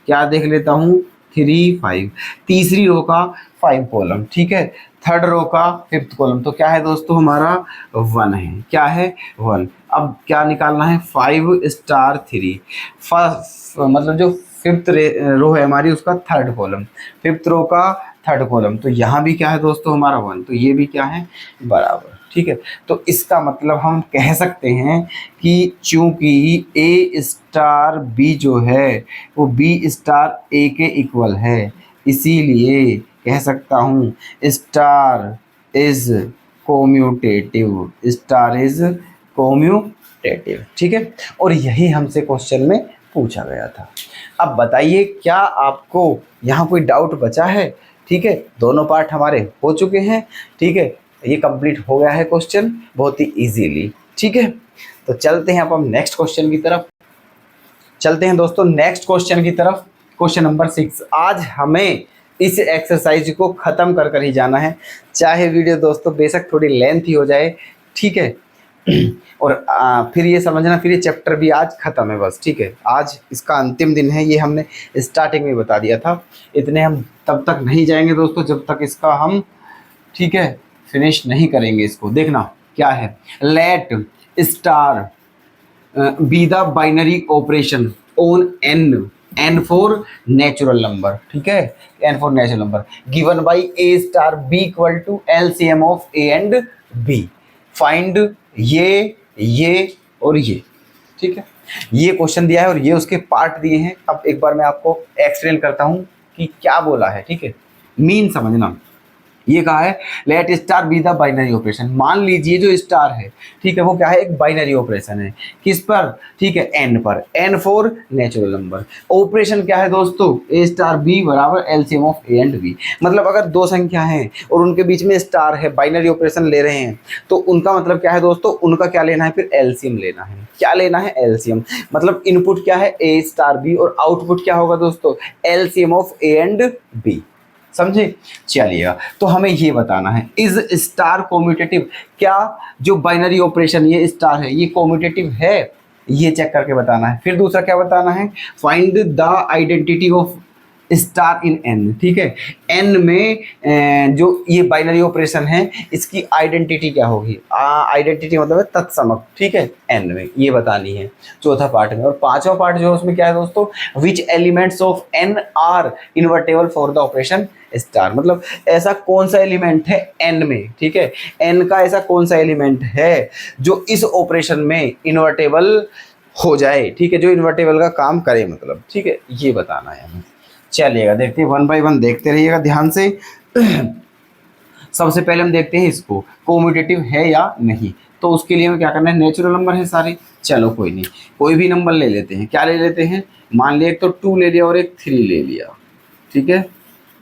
क्या देख लेता हूँ 3 5, तीसरी रो का 5 कॉलम, ठीक है, थर्ड रो का 5th कॉलम, तो क्या है दोस्तों हमारा 1 है। क्या है 1। अब क्या निकालना है 5 स्टार 3, मतलब जो 5th रो है हमारी उसका 3rd कॉलम, 5th रो का 3rd कॉलम, तो यहाँ भी क्या है दोस्तों हमारा 1, तो ये भी क्या है बराबर, ठीक है। तो इसका मतलब हम कह सकते हैं कि चूंकि ए स्टार बी जो है वो बी स्टार ए के इक्वल है, इसीलिए कह सकता हूँ star is commutative, star is कोम्यूटेटिव, ठीक है। और यही हमसे क्वेश्चन में पूछा गया था। अब बताइए क्या आपको यहाँ कोई डाउट बचा है, ठीक है। दोनों पार्ट हमारे हो चुके हैं, ठीक है, ये कंप्लीट हो गया है क्वेश्चन बहुत ही इजीली, ठीक है। तो चलते हैं अब हम नेक्स्ट क्वेश्चन की तरफ, चलते हैं दोस्तों नेक्स्ट क्वेश्चन की तरफ। Question number 6। आज हमें इस एक्सरसाइज को ख़त्म कर ही जाना है, चाहे वीडियो दोस्तों बेशक थोड़ी लेंथी हो जाए, ठीक है, और फिर ये समझना, फिर ये चैप्टर भी आज ख़त्म है बस, ठीक है। आज इसका अंतिम दिन है, ये हमने स्टार्टिंग में बता दिया था। इतने हम तब तक नहीं जाएंगे दोस्तों जब तक इसका हम, ठीक है, फिनिश नहीं करेंगे इसको। देखना क्या है, let star be the binary operation on N, N for natural number, ठीक है, N for natural number given by A star B equal to LCM of A and B. Find ये और ये, ठीक है। ये क्वेश्चन दिया है और ये उसके पार्ट दिए हैं। अब एक बार मैं आपको एक्सप्लेन करता हूँ कि क्या बोला है, ठीक है। मीन समझना, ये कहा है let star be the binary operation. मान लीजिए जो स्टार है, ठीक है, वो क्या है, एक बाइनरी ऑपरेशन है। किस पर, ठीक है, एन पर, N for natural number. Operation क्या है दोस्तों, ए स्टार बी बराबर LCM of A and B. मतलब अगर दो संख्या हैं और उनके बीच में स्टार है, बाइनरी ऑपरेशन ले रहे हैं, तो उनका मतलब क्या है दोस्तों, उनका क्या लेना है, फिर एलसीएम लेना है। क्या लेना है, एलसीएम। मतलब इनपुट क्या है, ए स्टार बी, और आउटपुट क्या होगा दोस्तों, LCM of A and B. समझे। चलिएगा, तो हमें ये बताना है इज स्टार कॉम्यूटेटिव। क्या जो बाइनरी ऑपरेशन ये स्टार है ये कॉम्यूटेटिव है, ये चेक करके बताना है। फिर दूसरा क्या बताना है, find the identity of star in N, ठीक है। एन में जो ये बाइनरी ऑपरेशन है इसकी आइडेंटिटी क्या होगी, आइडेंटिटी मतलब है तत्समक, ठीक है, एन में, ये बतानी है चौथा पार्ट में। और पांचवा पार्ट जो है उसमें क्या है दोस्तों, which elements of N are invertible for the operation star. मतलब ऐसा कौन सा एलिमेंट है एन में, ठीक है, एन का ऐसा कौन सा एलिमेंट है जो इस ऑपरेशन में इन्वर्टेबल हो जाए, ठीक है, जो इन्वर्टेबल का काम करे, मतलब, ठीक है, ये बताना है हमें। चलिएगा, देखते हैं, वन बाय वन देखते रहिएगा ध्यान से। सबसे पहले हम देखते हैं इसको कोम्यूटेटिव है या नहीं। तो उसके लिए हमें क्या करना है, नेचुरल नंबर है सारे, चलो कोई नहीं, कोई भी नंबर ले लेते हैं। क्या ले लेते हैं, मान लिया एक तो 2 ले लिया और एक 3 ले लिया, ठीक है,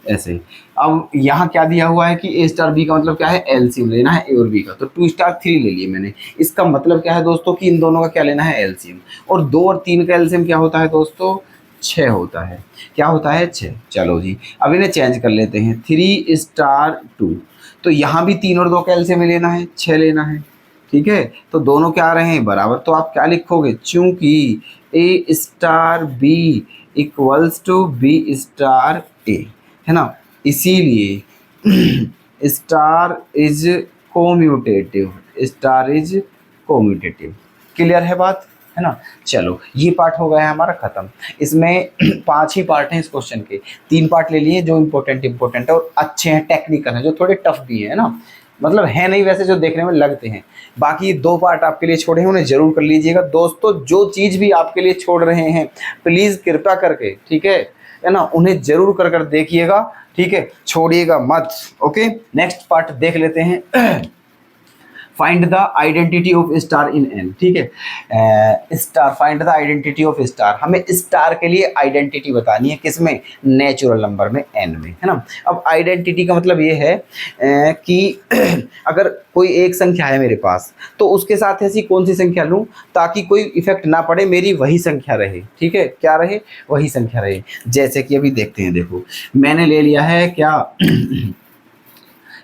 ऐसे। अब यहाँ क्या दिया हुआ है कि ए स्टार बी का मतलब क्या है, एलसीएम लेना है ए और बी का। तो 2 स्टार 3 ले लिए मैंने। इसका मतलब क्या है दोस्तों कि इन दोनों का क्या लेना है, एलसीएम। और 2 और 3 का एलसीएम क्या होता है दोस्तों, 6 होता है। क्या होता है, 6। चलो जी, अब इन्हें चेंज कर लेते हैं, 3 स्टार 2। तो यहाँ भी 3 और 2 का एलसीएम लेना है, 6 लेना है, ठीक है। तो दोनों क्या आ रहे हैं, बराबर। तो आप क्या लिखोगे, चूंकि A star B equals to B star A, है ना, इसीलिए star is commutative, star is commutative. Clear है बात, है ना। चलो, ये पार्ट हो गया है हमारा खत्म। इसमें 5 ही पार्ट हैं इस क्वेश्चन के। 3 पार्ट ले लिए जो इंपॉर्टेंट है और अच्छे हैं, टेक्निकल हैं, जो थोड़े टफ भी है ना, मतलब है नहीं वैसे जो देखने में लगते हैं। बाकी 2 पार्ट आपके लिए छोड़े हैं, उन्हें जरूर कर लीजिएगा दोस्तों। जो चीज़ भी आपके लिए छोड़ रहे हैं प्लीज़ कृपया करके, ठीक है ना, उन्हें जरूर कर देखिएगा, ठीक है, छोड़िएगा मत। ओके, नेक्स्ट पार्ट देख लेते हैं। Find the identity of star in N, ठीक है, star, find the identity of star. हमें स्टार के लिए आइडेंटिटी बतानी है, किसमें, नेचुरल नंबर में, एन में, है ना। अब आइडेंटिटी का मतलब ये है कि अगर कोई एक संख्या है मेरे पास, तो उसके साथ ऐसी कौन सी संख्या लूँ ताकि कोई इफेक्ट ना पड़े, मेरी वही संख्या रहे, ठीक है, क्या रहे, वही संख्या रहे। जैसे कि अभी देखते हैं, देखो मैंने ले लिया है क्या,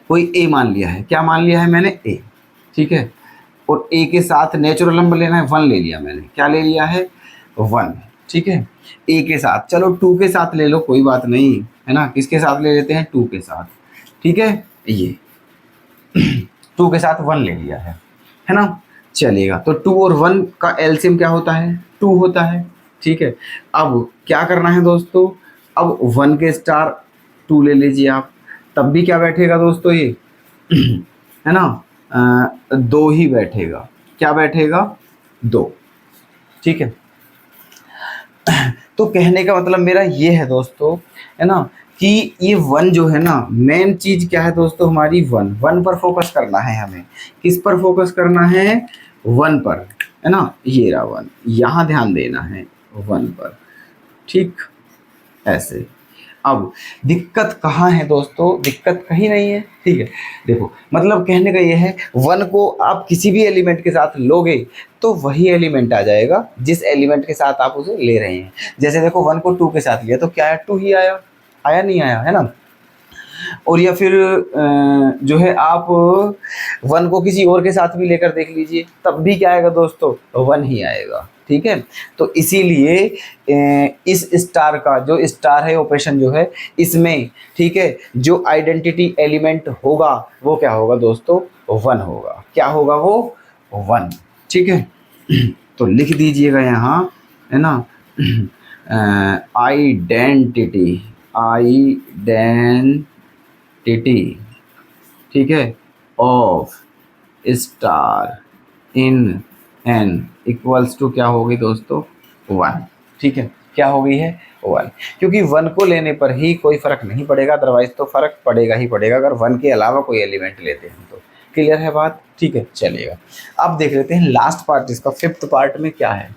कोई ए मान लिया है, क्या मान लिया है मैंने, ए, ठीक है, और ए के साथ नेचुरल नंबर लेना है, 1 ले लिया मैंने। क्या ले लिया है, 1, ठीक है, ए के साथ। चलो 2 के साथ ले लो, कोई बात नहीं, है ना, किसके साथ ले लेते हैं, 2 के साथ, ठीक है, ये 2 के साथ 1 ले लिया है ना। चलेगा, तो 2 और 1 का एलसीएम क्या होता है, 2 होता है, ठीक है। अब क्या करना है दोस्तों, अब 1 के स्टार 2 ले लीजिए आप, तब भी क्या बैठेगा दोस्तों, ये है ना, 2 ही बैठेगा। क्या बैठेगा, 2, ठीक है। तो कहने का मतलब मेरा ये है दोस्तों, है ना, कि ये 1 जो है ना, मेन चीज क्या है दोस्तों हमारी, 1 पर फोकस करना है हमें। किस पर फोकस करना है, 1 पर, है ना, ये रहा 1, यहाँ ध्यान देना है 1 पर, ठीक, ऐसे। अब दिक्कत कहाँ है दोस्तों, दिक्कत कहीं नहीं है, ठीक है। देखो मतलब कहने का ये है, 1 को आप किसी भी एलिमेंट के साथ लोगे तो वही एलिमेंट आ जाएगा जिस एलिमेंट के साथ आप उसे ले रहे हैं। जैसे देखो 1 को 2 के साथ लिया तो क्या है, 2 ही आया, आया नहीं आया, है ना। और या फिर जो है आप 1 को किसी और के साथ भी लेकर देख लीजिए, तब भी क्या आएगा दोस्तों, 1 ही आएगा। ठीक है, तो इसीलिए इस स्टार का जो स्टार है ऑपरेशन जो है इसमें, ठीक है, जो आइडेंटिटी एलिमेंट होगा वो क्या होगा दोस्तों, 1 होगा। क्या होगा वो, 1। ठीक है, तो लिख दीजिएगा यहाँ, है ना, आइडेंटिटी, ठीक है, of star in N equals to क्या होगी दोस्तों, 1। ठीक है, क्या हो गई है, 1, क्योंकि 1 को लेने पर ही कोई फर्क नहीं पड़ेगा, अदरवाइज तो फर्क पड़ेगा ही पड़ेगा अगर 1 के अलावा कोई एलिमेंट लेते हैं तो। क्लियर है बात, ठीक है, चलिएगा अब देख लेते हैं लास्ट पार्ट इसका, 5th पार्ट में क्या है,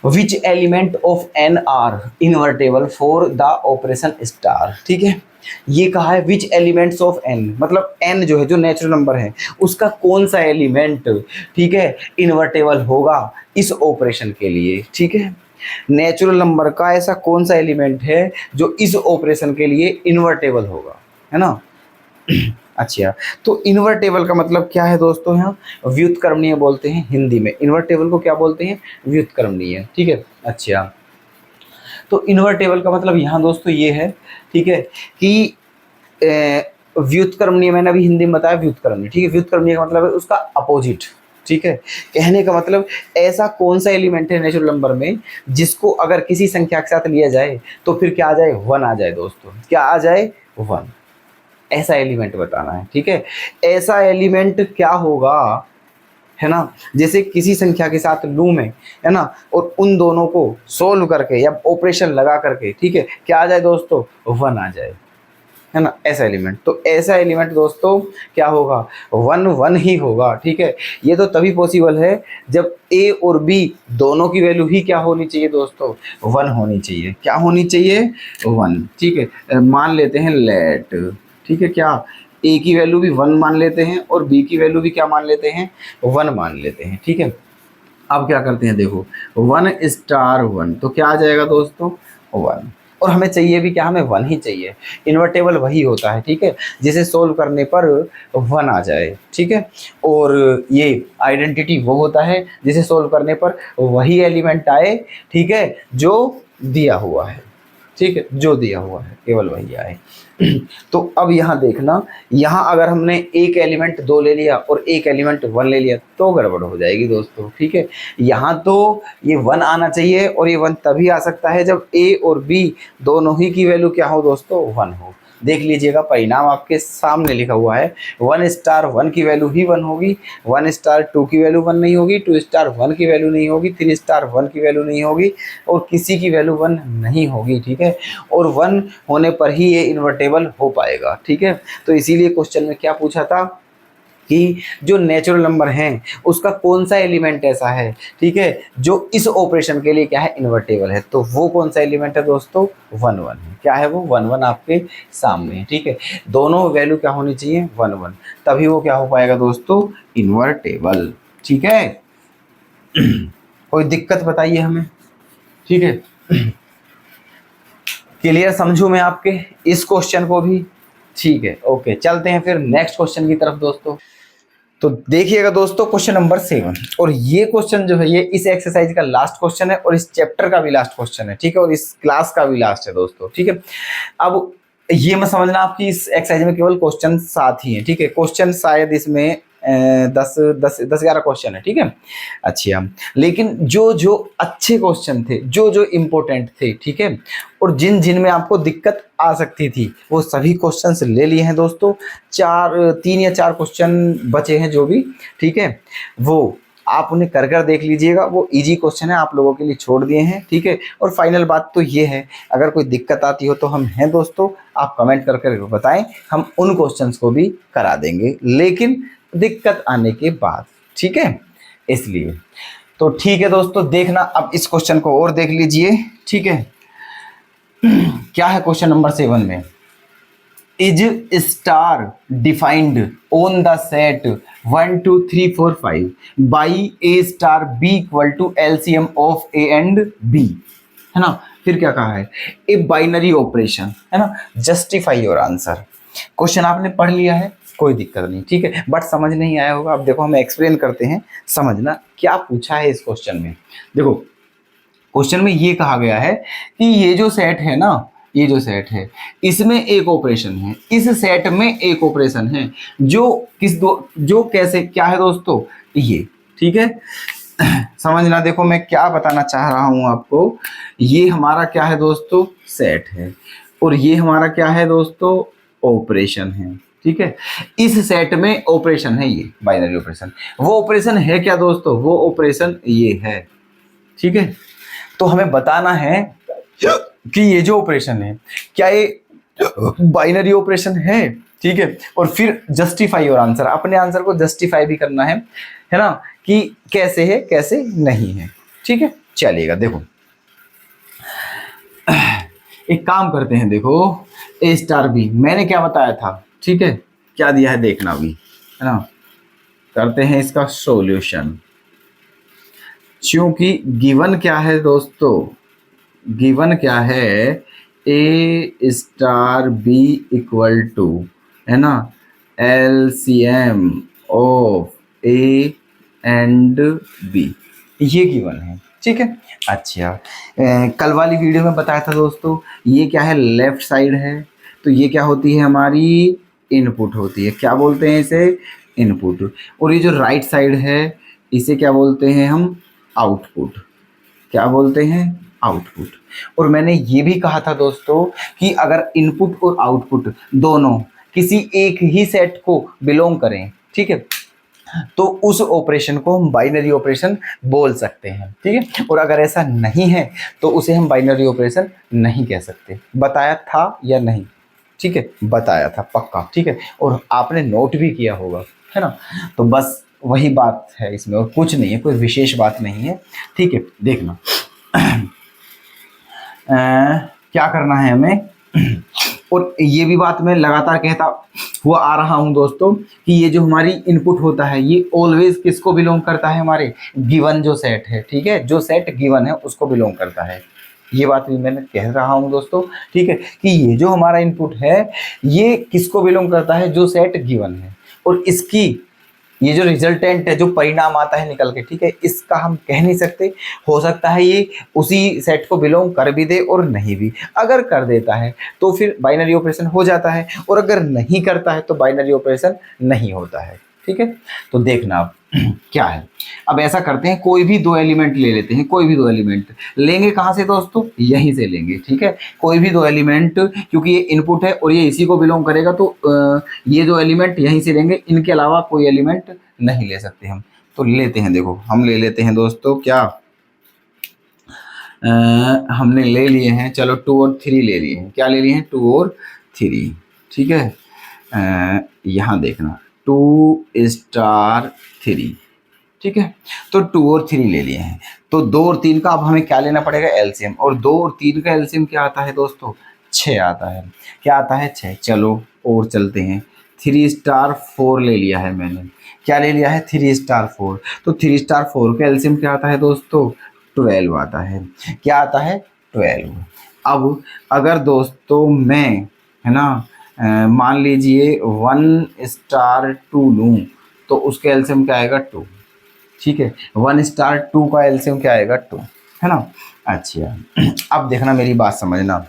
which element of N are invertible for the operation star. ठीक है, ये कहा है विच एलिमेंट्स ऑफ एन, मतलब एन जो है, जो नेचुरल नंबर है, उसका कौन सा एलिमेंट, ठीक है, इन्वर्टेबल होगा इस ऑपरेशन के लिए। ठीक है, नेचुरल नंबर का ऐसा कौन सा एलिमेंट है जो इस ऑपरेशन के लिए इन्वर्टेबल होगा, है ना। अच्छा, तो इन्वर्टेबल का मतलब क्या है दोस्तों, यहाँ व्युत्क्रमणीय बोलते हैं हिंदी में, इन्वर्टेबल को क्या बोलते हैं, व्युत्क्रमणीय। ठीक है, अच्छा, तो इन्वर्टेबल का मतलब यहाँ दोस्तों ये है, ठीक है, कि व्युत्क्रमणीय मैंने अभी हिंदी में बताया, व्युत्क्रमणीय। ठीक है, व्युत्क्रमणीय का मतलब है उसका अपोजिट। ठीक है, कहने का मतलब ऐसा कौन सा एलिमेंट है नेचुरल नंबर में जिसको अगर किसी संख्या के साथ लिया जाए तो फिर क्या आ जाए, 1 आ जाए दोस्तों, क्या आ जाए, 1। ऐसा एलिमेंट बताना है। ठीक है, ऐसा एलिमेंट क्या होगा, है ना, जैसे किसी संख्या के साथ लूँ मैं, है ना, और उन दोनों को सोल्व करके या ऑपरेशन लगा करके, ठीक है, क्या आ जाए दोस्तों, 1 आ जाए, है ना, ऐसा एलिमेंट। तो ऐसा एलिमेंट दोस्तों क्या होगा, 1 ही होगा। ठीक है, ये तो तभी पॉसिबल है जब ए और बी दोनों की वैल्यू ही क्या होनी चाहिए दोस्तों, 1 होनी चाहिए। क्या होनी चाहिए, 1। ठीक है, मान लेते हैं लेट, ठीक है, क्या ए की वैल्यू भी 1 मान लेते हैं और बी की वैल्यू भी क्या मान लेते हैं, 1 मान लेते हैं। ठीक है, अब क्या करते हैं, देखो 1 स्टार 1, तो क्या आ जाएगा दोस्तों, 1। और हमें चाहिए भी क्या, हमें 1 ही चाहिए, इन्वर्टेबल वही होता है। ठीक है, जिसे सोल्व करने पर 1 आ जाए। ठीक है, और ये आइडेंटिटी वो होता है जिसे सोल्व करने पर वही एलिमेंट आए, ठीक है, जो दिया हुआ है। ठीक है, जो दिया हुआ है केवल वही आए। तो अब यहाँ देखना, यहाँ अगर हमने एक एलिमेंट 2 ले लिया और एक एलिमेंट 1 ले लिया तो गड़बड़ हो जाएगी दोस्तों। ठीक है, यहाँ तो ये 1 आना चाहिए और ये 1 तभी आ सकता है जब ए और बी दोनों ही की वैल्यू क्या हो दोस्तों, 1 हो। देख लीजिएगा परिणाम आपके सामने लिखा हुआ है, 1 स्टार 1 की वैल्यू ही 1 होगी, 1 स्टार 2 की वैल्यू 1 नहीं होगी, 2 स्टार 1 की वैल्यू नहीं होगी, 3 स्टार 1 की वैल्यू नहीं होगी और किसी की वैल्यू 1 नहीं होगी। ठीक है, और 1 होने पर ही ये इन्वर्टेबल हो पाएगा। ठीक है, तो इसीलिए क्वेश्चन में क्या पूछा था कि जो नेचुरल नंबर हैं उसका कौन सा एलिमेंट ऐसा है, ठीक है, जो इस ऑपरेशन के लिए क्या है, इन्वर्टेबल है। तो वो कौन सा एलिमेंट है दोस्तों, 1 1 है। क्या है वो, 1 1 आपके सामने है। ठीक है, दोनों वैल्यू क्या होनी चाहिए, 1 1, तभी वो क्या हो पाएगा दोस्तों, इन्वर्टेबल। ठीक है, कोई दिक्कत बताइए हमें। ठीक है, क्लियर समझूं मैं आपके इस क्वेश्चन को भी। ठीक है, ओके, चलते हैं फिर नेक्स्ट क्वेश्चन की तरफ दोस्तों। तो देखिएगा दोस्तों क्वेश्चन नंबर 7, और ये क्वेश्चन जो है ये इस एक्सरसाइज का लास्ट क्वेश्चन है और इस चैप्टर का भी लास्ट क्वेश्चन है। ठीक है, और इस क्लास का भी लास्ट है दोस्तों। ठीक है, अब ये मत समझना आपकी इस एक्सरसाइज में केवल क्वेश्चन 7 ही है। ठीक है, क्वेश्चन शायद इसमें 10-11 क्वेश्चन है। ठीक है, अच्छा, लेकिन जो जो अच्छे क्वेश्चन थे, जो जो इम्पोर्टेंट थे, ठीक है, और जिन जिन में आपको दिक्कत आ सकती थी वो सभी क्वेश्चंस ले लिए हैं दोस्तों। 3 या 4 क्वेश्चन बचे हैं जो भी, ठीक है, वो आप उन्हें कर कर देख लीजिएगा, वो इजी क्वेश्चन है, आप लोगों के लिए छोड़ दिए हैं। ठीक है, और फाइनल बात तो ये है, अगर कोई दिक्कत आती हो तो हम हैं दोस्तों, आप कमेंट कर कर बताएं, हम उन क्वेश्चंस को भी करा देंगे, लेकिन दिक्कत आने के बाद। ठीक है, इसलिए तो ठीक है दोस्तों, देखना अब इस क्वेश्चन को और देख लीजिए। ठीक है, क्या है क्वेश्चन नंबर 7 में, is star defined on the set 1 2 3 4 5 by A star B equal to LCM of A and B, है ना। फिर क्या कहा है, ए बाइनरी ऑपरेशन, है ना, जस्टिफाई योर आंसर। क्वेश्चन आपने पढ़ लिया है, कोई दिक्कत नहीं, ठीक है, बट समझ नहीं आया होगा। अब देखो हम एक्सप्लेन करते हैं, समझना क्या पूछा है इस क्वेश्चन में। देखो क्वेश्चन में ये कहा गया है कि ये जो सेट है ना, ये जो सेट है इसमें एक ऑपरेशन है, इस सेट में एक ऑपरेशन है जो जो कैसे क्या है दोस्तों, ये, ठीक है। समझना, देखो मैं क्या बताना चाह रहा हूं आपको। ये हमारा क्या है दोस्तों, सेट है, और ये हमारा क्या है दोस्तों, ऑपरेशन है, ठीक है। इस सेट में ऑपरेशन है ये बाइनरी ऑपरेशन। वो ऑपरेशन है क्या दोस्तों, वो ऑपरेशन ये है, ठीक है। तो हमें बताना है कि ये जो ऑपरेशन है क्या ये बाइनरी ऑपरेशन है, ठीक है। और फिर जस्टिफाई योर आंसर, अपने आंसर को जस्टिफाई भी करना है ना, कि कैसे है कैसे नहीं है, ठीक है। चलिएगा, देखो एक काम करते हैं, देखो ए स्टार बी मैंने क्या बताया था, ठीक है, क्या दिया है देखना अभी, है ना। करते हैं इसका सॉल्यूशन। क्योंकि गिवन क्या है दोस्तों, गिवन क्या है, A star B equal to, है ना, LCM of A and B, ये गिवन है, ठीक है। अच्छा कल वाली वीडियो में बताया था दोस्तों, ये क्या है, लेफ्ट साइड है, तो ये क्या होती है हमारी, इनपुट होती है, क्या बोलते हैं इसे, इनपुट। और ये जो राइट साइड है इसे क्या बोलते हैं हम, आउटपुट, क्या बोलते हैं, आउटपुट। और मैंने ये भी कहा था दोस्तों कि अगर इनपुट और आउटपुट दोनों किसी एक ही सेट को बिलोंग करें, ठीक है, तो उस ऑपरेशन को हम बाइनरी ऑपरेशन बोल सकते हैं, ठीक है। और अगर ऐसा नहीं है तो उसे हम बाइनरी ऑपरेशन नहीं कह सकते। बताया था या नहीं, ठीक है, बताया था पक्का, ठीक है, और आपने नोट भी किया होगा, है ना। तो बस वही बात है इसमें, और कुछ नहीं है, कोई विशेष बात नहीं है, ठीक है। देखना क्या करना है हमें, और ये भी बात मैं लगातार कहता हुआ आ रहा हूं दोस्तों कि ये जो हमारी इनपुट होता है ये ऑलवेज किसको बिलोंग करता है, हमारे गिवन जो सेट है, ठीक है, जो सेट गिवन है उसको बिलोंग करता है। ये बात भी मैंने कह रहा हूं दोस्तों, ठीक है, कि ये जो हमारा इनपुट है ये किसको बिलोंग करता है, जो सेट गिवन है, और इसकी ये जो रिजल्टेंट है, जो परिणाम आता है निकल के, ठीक है, इसका हम कह नहीं सकते। हो सकता है ये उसी सेट को बिलोंग कर भी दे और नहीं भी। अगर कर देता है तो फिर बाइनरी ऑपरेशन हो जाता है, और अगर नहीं करता है तो बाइनरी ऑपरेशन नहीं होता है, ठीक है। तो देखना अब क्या है। अब ऐसा करते हैं, कोई भी दो एलिमेंट ले लेते हैं, कोई भी दो एलिमेंट लेंगे, कहाँ से दोस्तों, यहीं से लेंगे, ठीक है। कोई भी दो एलिमेंट, क्योंकि ये इनपुट है और ये इसी को बिलोंग करेगा, तो ये दो एलिमेंट यहीं से लेंगे, इनके अलावा कोई एलिमेंट नहीं ले सकते हम। तो लेते हैं, देखो हम ले लेते हैं दोस्तों, क्या हमने ले लिए हैं, चलो 2 और 3 ले लिए हैं, क्या ले लिए हैं, 2 और 3, ठीक है। यहाँ देखना 2 स्टार 3, ठीक है, तो 2 और 3 ले लिए हैं, तो 2 और 3 का अब हमें क्या लेना पड़ेगा, एलसीएम। और 2 और 3 का एलसीएम क्या आता है दोस्तों, 6 आता है, क्या आता है, 6। चलो और चलते हैं, 3 स्टार 4 ले लिया है मैंने, क्या ले लिया है, 3 स्टार 4, तो 3 स्टार 4 का एलसीएम क्या आता है दोस्तों, 12 आता है, क्या आता है, 12। अब अगर दोस्तों मैं, है ना, मान लीजिए 1 स्टार 2 लूँ, तो उसका एलसीएम क्या आएगा, 2, ठीक है। 1 स्टार 2 का एलसीएम क्या आएगा, 2, है ना। अच्छा अब देखना, मेरी बात समझना,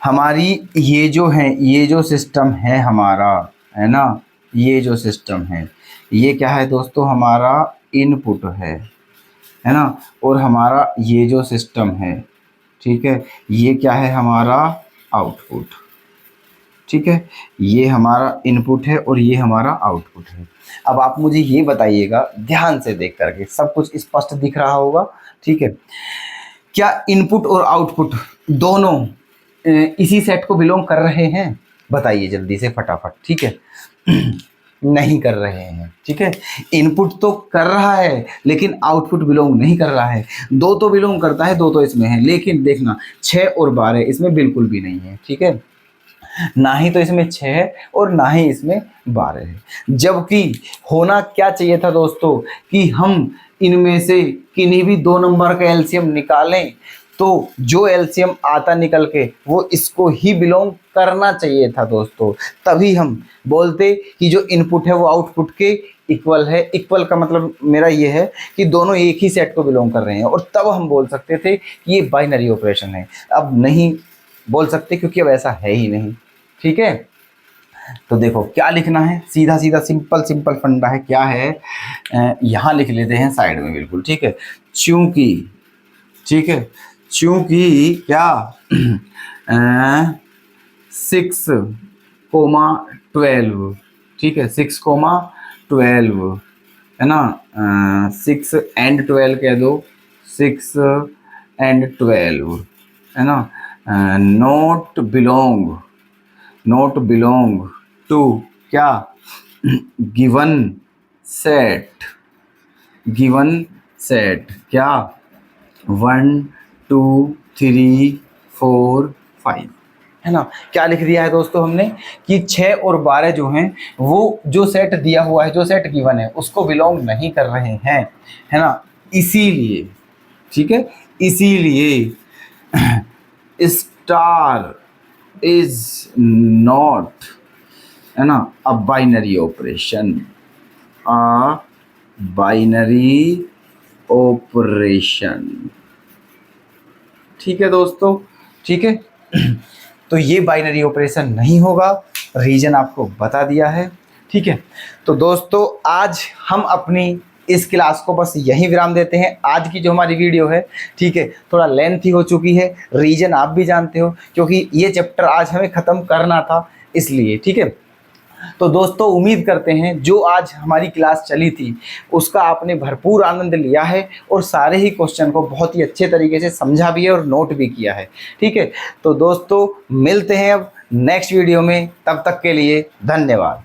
हमारी ये जो है, ये जो सिस्टम है हमारा, है ना, ये जो सिस्टम है ये क्या है दोस्तों, हमारा इनपुट है ना, और हमारा ये जो सिस्टम है, ठीक है, ये क्या है, हमारा आउटपुट, ठीक है, ये हमारा इनपुट है और ये हमारा आउटपुट है। अब आप मुझे ये बताइएगा, ध्यान से देख करके, सब कुछ स्पष्ट दिख रहा होगा, ठीक है, क्या इनपुट और आउटपुट दोनों इसी सेट को बिलोंग कर रहे हैं, बताइए जल्दी से फटाफट, ठीक है। नहीं कर रहे हैं, ठीक है, इनपुट तो कर रहा है लेकिन आउटपुट बिलोंग नहीं कर रहा है। 2 तो बिलोंग करता है, 2 तो इसमें है, लेकिन देखना 6 और 12 इसमें बिल्कुल भी नहीं है, ठीक है, ना ही तो इसमें 6 है और ना ही इसमें 12 है। जबकि होना क्या चाहिए था दोस्तों, कि हम इनमें से किन्हीं भी 2 नंबर का एलसीएम निकालें, तो जो एलसीएम आता निकल के वो इसको ही बिलोंग करना चाहिए था दोस्तों, तभी हम बोलते कि जो इनपुट है वो आउटपुट के इक्वल है। इक्वल का मतलब मेरा ये है कि दोनों एक ही सेट को बिलोंग कर रहे हैं, और तब हम बोल सकते थे कि ये बाइनरी ऑपरेशन है। अब नहीं बोल सकते क्योंकि अब ऐसा है ही नहीं। ठीक है, तो देखो क्या लिखना है, सीधा सीधा सिंपल सिंपल फंडा है। क्या है, यहाँ लिख लेते हैं साइड में, बिल्कुल ठीक है। चूंकि, ठीक है, चूंकि क्या 6,12, ठीक है, 6,12 है ना, 6 and 12 कह दो, 6 and 12 है ना, नॉट बिलोंग टू क्या, गिवन सेट क्या, 1 2 3 4 5 है ना। क्या लिख दिया है दोस्तों हमने कि 6 और 12 जो हैं वो जो सेट दिया हुआ है, जो सेट गिवन है, उसको बिलोंग नहीं कर रहे हैं, है ना। इसीलिए, ठीक है, इसीलिए स्टार इज नॉट, है ना, अ बाइनरी ऑपरेशन, ठीक है दोस्तों, ठीक है। तो ये बाइनरी ऑपरेशन नहीं होगा, रीजन आपको बता दिया है, ठीक है। तो दोस्तों आज हम अपनी इस क्लास को बस यहीं विराम देते हैं। आज की जो हमारी वीडियो है, ठीक है, थोड़ा लेंथी हो चुकी है, रीजन आप भी जानते हो, क्योंकि ये चैप्टर आज हमें ख़त्म करना था इसलिए, ठीक है। तो दोस्तों उम्मीद करते हैं जो आज हमारी क्लास चली थी उसका आपने भरपूर आनंद लिया है, और सारे ही क्वेश्चन को बहुत ही अच्छे तरीके से समझा भी है और नोट भी किया है, ठीक है। तो दोस्तों मिलते हैं अब नेक्स्ट वीडियो में, तब तक के लिए धन्यवाद।